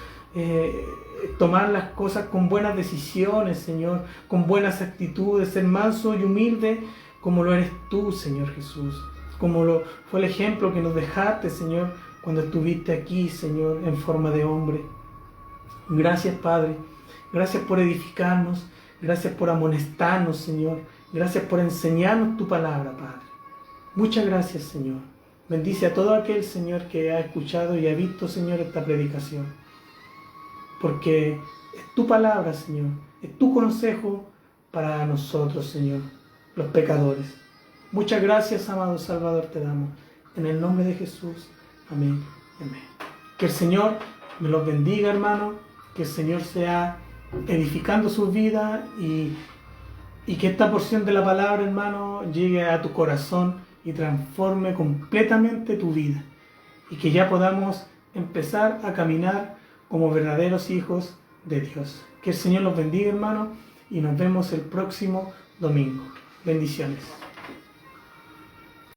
tomar las cosas con buenas decisiones, Señor, con buenas actitudes, ser manso y humilde como lo eres tú, Señor Jesús. Como lo fue el ejemplo que nos dejaste, Señor, cuando estuviste aquí, Señor, en forma de hombre. Gracias, Padre. Gracias por edificarnos. Gracias por amonestarnos, Señor. Gracias por enseñarnos tu palabra, Padre. Muchas gracias, Señor. Bendice a todo aquel, Señor, que ha escuchado y ha visto, Señor, esta predicación. Porque es tu palabra, Señor. Es tu consejo para nosotros, Señor, los pecadores. Muchas gracias, amado Salvador, te damos. En el nombre de Jesús. Amén. Amén. Que el Señor me los bendiga, hermano. Que el Señor sea edificando sus vidas y que esta porción de la palabra, hermano, llegue a tu corazón y transforme completamente tu vida. Y que ya podamos empezar a caminar como verdaderos hijos de Dios. Que el Señor los bendiga, hermano, y nos vemos el próximo domingo. Bendiciones.